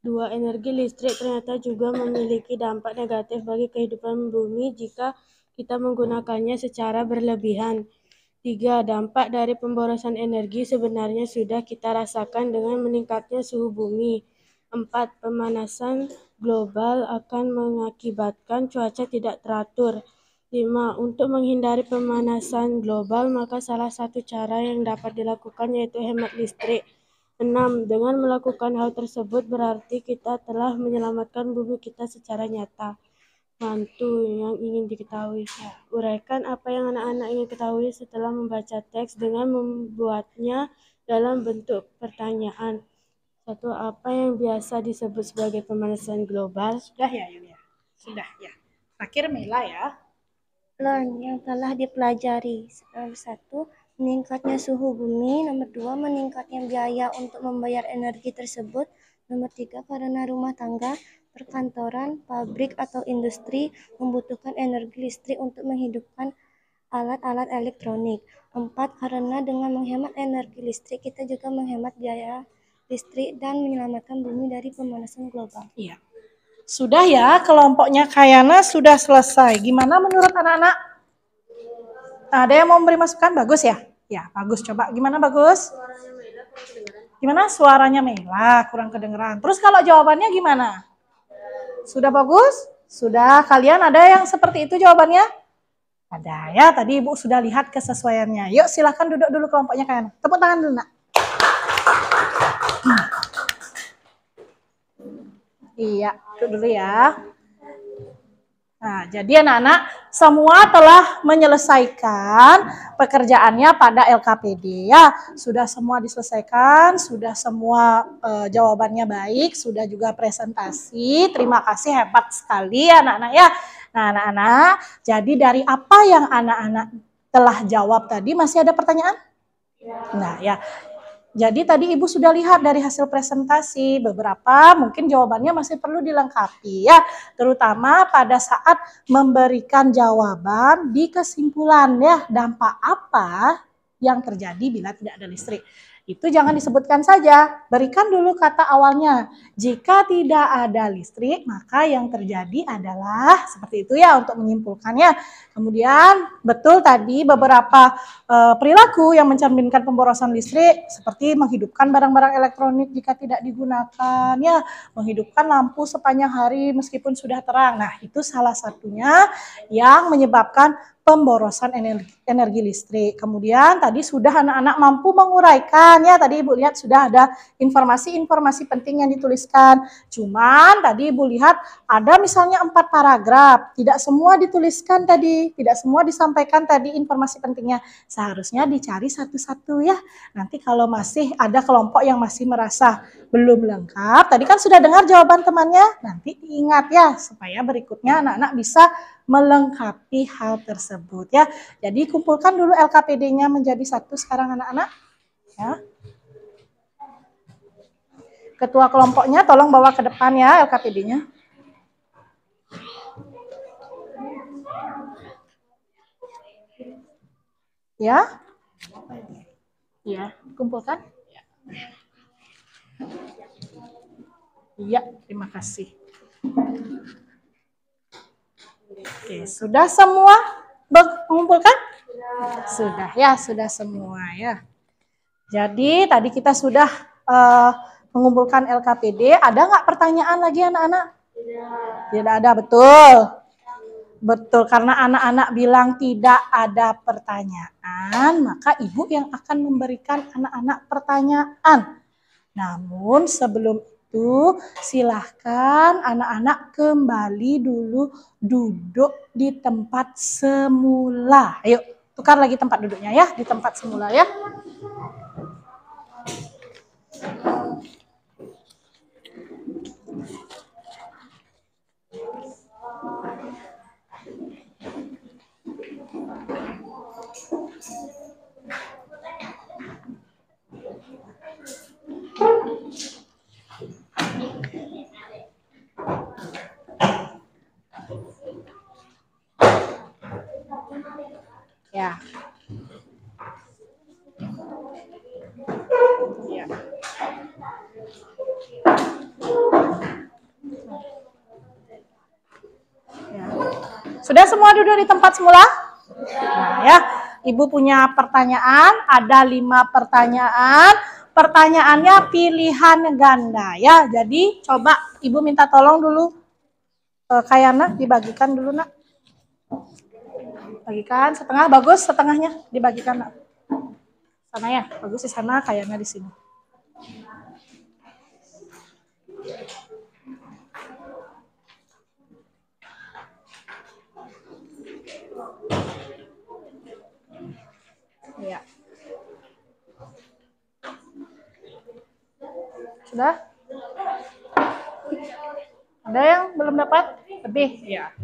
2. Energi listrik ternyata juga memiliki dampak negatif bagi kehidupan bumi jika kita menggunakannya secara berlebihan. 3. Dampak dari pemborosan energi sebenarnya sudah kita rasakan dengan meningkatnya suhu bumi. 4. Pemanasan global akan mengakibatkan cuaca tidak teratur. 5. Untuk menghindari pemanasan global, maka salah satu cara yang dapat dilakukan yaitu hemat listrik. 6. Dengan melakukan hal tersebut berarti kita telah menyelamatkan bumi kita secara nyata. Mantu yang ingin diketahui. Uraikan apa yang anak-anak ingin ketahui setelah membaca teks dengan membuatnya dalam bentuk pertanyaan. 1. Apa yang biasa disebut sebagai pemanasan global? Sudah ya Yuni? Sudah ya. Terakhir Mela ya. Learn yang telah dipelajari. 1. Meningkatnya suhu bumi. Nomor 2. Meningkatnya biaya untuk membayar energi tersebut. Nomor 3. Karena rumah tangga, perkantoran, pabrik, atau industri membutuhkan energi listrik untuk menghidupkan alat-alat elektronik. 4. Karena dengan menghemat energi listrik, kita juga menghemat biaya listrik dan menyelamatkan bumi dari pemanasan global. Iya. Sudah ya, kelompoknya Kayana sudah selesai. Gimana menurut anak-anak? Ada yang mau memberi masukan? Bagus ya? Ya, bagus. Coba gimana bagus? Gimana? Suaranya Mela, kurang kedengeran. Terus kalau jawabannya gimana? Sudah bagus? Sudah. Kalian ada yang seperti itu jawabannya? Ada ya, tadi Ibu sudah lihat kesesuaiannya. Yuk silahkan duduk dulu kelompoknya Kayana. Tepuk tangan dulu, Nak. Iya, duduk dulu ya. Nah, jadi anak-anak semua telah menyelesaikan pekerjaannya pada LKPD ya. Sudah semua diselesaikan, sudah semua jawabannya baik, sudah juga presentasi. Terima kasih, hebat sekali anak-anak ya. Nah, anak-anak, jadi dari apa yang anak-anak telah jawab tadi masih ada pertanyaan? Nah, ya. Jadi tadi Ibu sudah lihat dari hasil presentasi, beberapa mungkin jawabannya masih perlu dilengkapi ya, terutama pada saat memberikan jawaban di kesimpulan ya, dampak apa yang terjadi bila tidak ada listrik. Itu jangan disebutkan saja, berikan dulu kata awalnya. Jika tidak ada listrik, maka yang terjadi adalah seperti itu ya untuk menyimpulkannya. Kemudian betul tadi beberapa perilaku yang mencerminkan pemborosan listrik seperti menghidupkan barang-barang elektronik jika tidak digunakan, ya, menghidupkan lampu sepanjang hari meskipun sudah terang. Nah, itu salah satunya yang menyebabkan pemborosan energi listrik. Kemudian tadi sudah anak-anak mampu menguraikan, ya, tadi Ibu lihat sudah ada informasi-informasi penting yang dituliskan. Cuman tadi Ibu lihat ada misalnya 4 paragraf, tidak semua dituliskan tadi, tidak semua disampaikan tadi informasi pentingnya. Seharusnya dicari satu-satu ya. Nanti kalau masih ada kelompok yang masih merasa belum lengkap, tadi kan sudah dengar jawaban temannya, nanti diingat ya supaya berikutnya anak-anak bisa melengkapi hal tersebut ya. Jadi kumpulkan dulu LKPD-nya menjadi satu sekarang anak-anak ya. Ketua kelompoknya tolong bawa ke depan ya LKPD-nya. Ya. Ya, kumpulkan. Iya, terima kasih. Oke, sudah semua mengumpulkan? Sudah ya, sudah semua ya. Jadi tadi kita sudah mengumpulkan LKPD. Ada nggak pertanyaan lagi anak-anak? Tidak ada, betul. Betul, karena anak-anak bilang tidak ada pertanyaan, maka ibu yang akan memberikan anak-anak pertanyaan. Namun sebelum itu silahkan anak-anak kembali dulu duduk di tempat semula. Ayo, tukar lagi tempat duduknya ya, di tempat semula ya. Ya. Ya. Ya. Sudah semua duduk di tempat semula? Nah, ya. Ibu punya pertanyaan, ada 5 pertanyaan. Pertanyaannya pilihan ganda ya. Jadi coba Ibu minta tolong dulu Kayana dibagikan dulu nak. Bagikan setengah, bagus setengahnya dibagikan nak. Sana ya, bagus di sana, Kayana di sini. Ya. Sudah? Ada yang belum dapat? Lebih? Ya.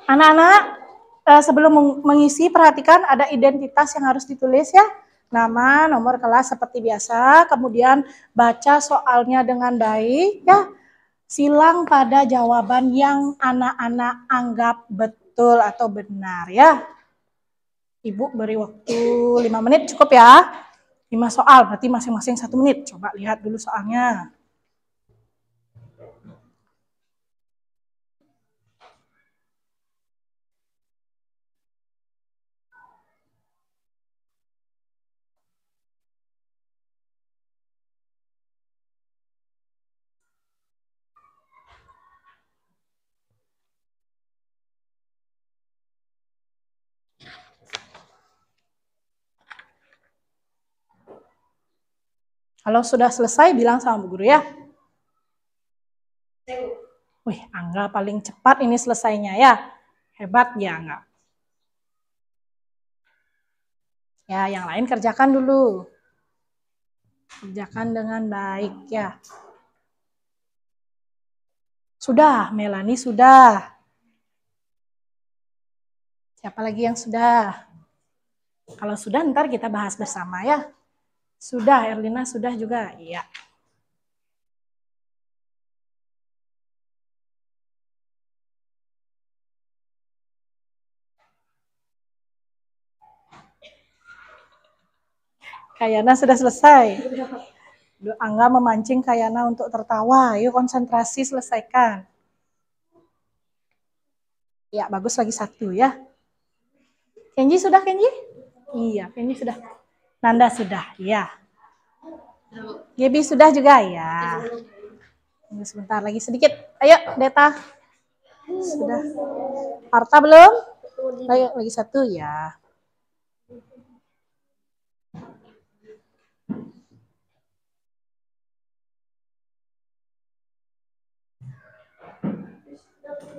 Anak-anak, sebelum mengisi perhatikan ada identitas yang harus ditulis ya. Nama, nomor kelas seperti biasa, kemudian baca soalnya dengan baik ya. Silang pada jawaban yang anak-anak anggap betul atau benar ya. Ibu beri waktu 5 menit cukup ya. 5 soal, berarti masing-masing 1 menit. Coba lihat dulu soalnya. Kalau sudah selesai bilang sama Bu Guru ya. Wih, Angga paling cepat ini selesainya ya. Hebat ya Angga. Ya, yang lain kerjakan dulu. Kerjakan dengan baik ya. Sudah, Melani sudah. Siapa lagi yang sudah? Kalau sudah ntar kita bahas bersama ya. Sudah, Erlina sudah juga. Iya. Kayana sudah selesai. Angga memancing Kayana untuk tertawa. Yuk konsentrasi selesaikan. Ya, bagus lagi satu ya. Kenji sudah, Kenji? Iya, Kenji sudah. Nanda sudah, ya. Gebi sudah juga, ya. Tunggu sebentar lagi sedikit. Ayo, Deta. Sudah. Arta belum? Lagi satu, ya.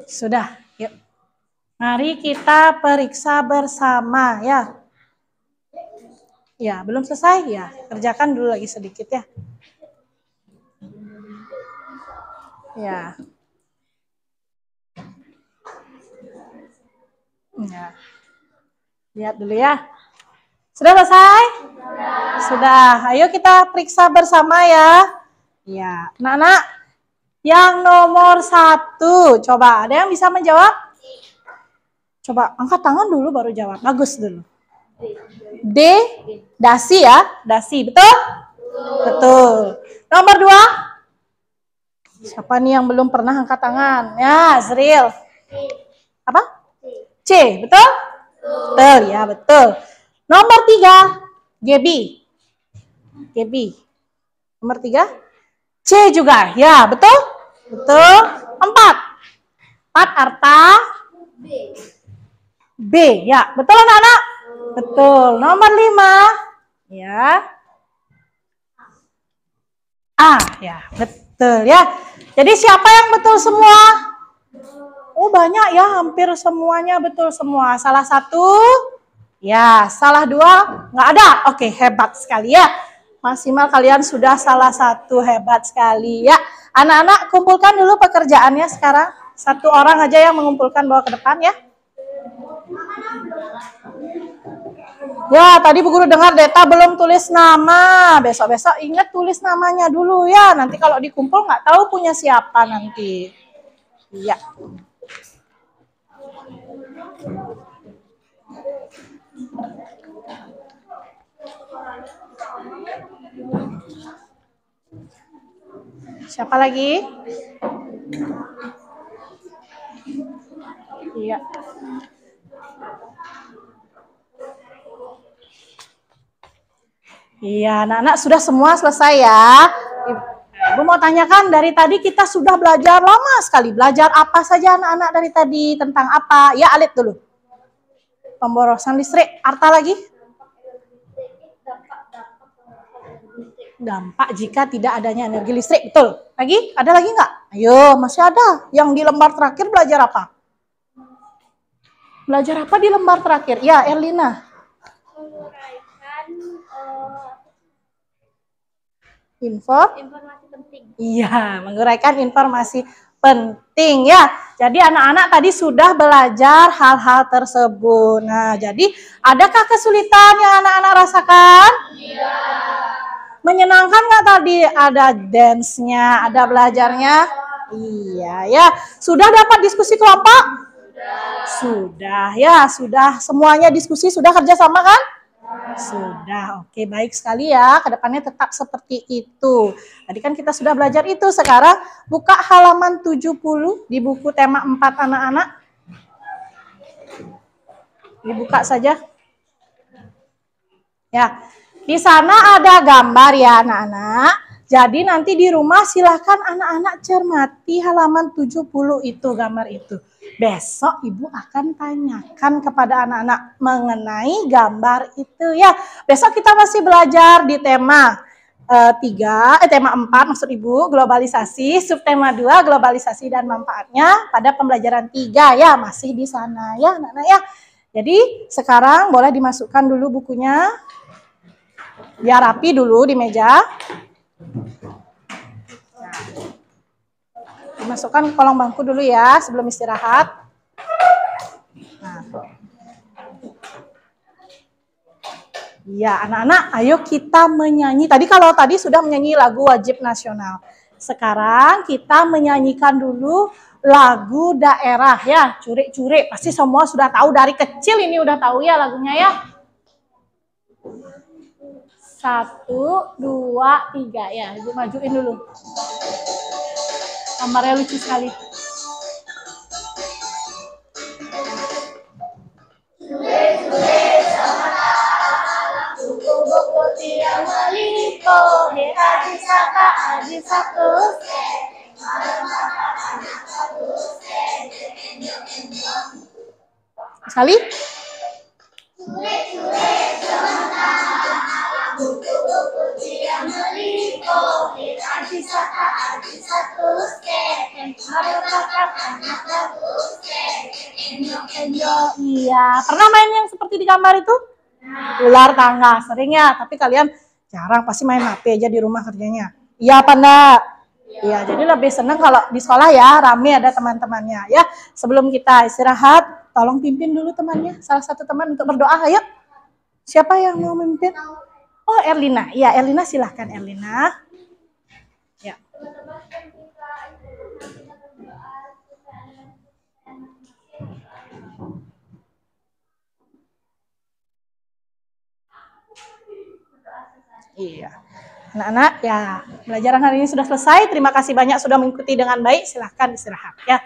Sudah, yuk. Mari kita periksa bersama ya. Ya, belum selesai ya. Kerjakan dulu lagi sedikit ya. Ya. Ya. Lihat dulu ya. Sudah selesai? Sudah. Ayo kita periksa bersama ya. Ya, anak-anak yang nomor 1. Coba, ada yang bisa menjawab? Coba angkat tangan dulu baru jawab. Bagus dulu. D, dasi ya. Dasi, betul? Betul. Nomor 2. Siapa nih yang belum pernah angkat tangan? Ya, Zril. Apa? C, betul? Betul, ya betul. Nomor 3, Gebi. Gebi. Nomor 3, C juga. Ya, betul? Betul. 4 Arta. B, ya. Betul anak-anak? Betul. Nomor 5, ya. A, ya. Betul ya. Jadi siapa yang betul semua? Oh banyak ya, hampir semuanya betul semua. Salah satu, ya. Salah 2, nggak ada. Oke, hebat sekali ya. Maksimal kalian sudah salah 1, hebat sekali ya. Anak-anak kumpulkan dulu pekerjaannya sekarang. 1 orang aja yang mengumpulkan bawa ke depan ya. Ya, tadi Bu Guru dengar Deta belum tulis nama. Besok-besok ingat tulis namanya dulu ya. Nanti kalau dikumpul nggak tahu punya siapa nanti. Iya. Siapa lagi? Iya. Iya, anak-anak sudah semua selesai ya. Ibu mau tanyakan, dari tadi kita sudah belajar lama sekali. Belajar apa saja anak-anak dari tadi? Tentang apa? Ya, Alit dulu. Pemborosan listrik. Arta lagi? Dampak jika tidak adanya energi listrik. Betul. Lagi? Ada lagi nggak? Ayo, masih ada. Yang di lembar terakhir belajar apa? Belajar apa di lembar terakhir? Ya, Erlina. Informasi penting. Iya, menguraikan informasi penting ya. Jadi anak-anak tadi sudah belajar hal-hal tersebut. Nah, jadi adakah kesulitan yang anak-anak rasakan? Iya. Menyenangkan nggak tadi? Ada dance-nya, ada belajarnya? Iya ya. Sudah dapat diskusi kelompok? Sudah ya, sudah semuanya diskusi, sudah kerja sama kan? Sudah, oke, baik sekali ya. Kedepannya tetap seperti itu. Tadi kan kita sudah belajar itu. Sekarang buka halaman 70 di buku tema 4 anak-anak. Dibuka saja. Ya, di sana ada gambar ya anak-anak. Jadi nanti di rumah silahkan anak-anak cermati halaman 70 itu, gambar itu. Besok Ibu akan tanyakan kepada anak-anak mengenai gambar itu ya. Besok kita masih belajar di tema tema 4 maksud Ibu, globalisasi, subtema 2 globalisasi dan manfaatnya pada pembelajaran 3 ya, masih di sana ya anak-anak ya. Jadi sekarang boleh dimasukkan dulu bukunya. Biar rapi dulu di meja. Dimasukkan ke kolong bangku dulu ya sebelum istirahat. Nah. Ya, anak-anak, ayo kita menyanyi. Kalau tadi sudah menyanyi lagu wajib nasional. Sekarang kita menyanyikan dulu lagu daerah ya, Curik-Curik. Pasti semua sudah tahu dari kecil ini udah tahu ya lagunya ya. 1, 2, 3 ya. Ibu majuin dulu. Gambarnya lucu sekali. Sekali. Iya, pernah main yang seperti di gambar itu? Ular tangga, sering ya, tapi kalian jarang pasti main HP aja di rumah kerjanya. Iya apa enggak? Iya, jadi lebih senang kalau di sekolah ya, rame ada teman-temannya ya. Sebelum kita istirahat, tolong pimpin dulu temannya, salah satu teman untuk berdoa, ayo. Siapa yang mau memimpin? Oh, Erlina. Iya, Erlina silahkan Erlina. Ya. Iya. Anak-anak, ya, pelajaran hari ini sudah selesai. Terima kasih banyak sudah mengikuti dengan baik. Silahkan istirahat ya.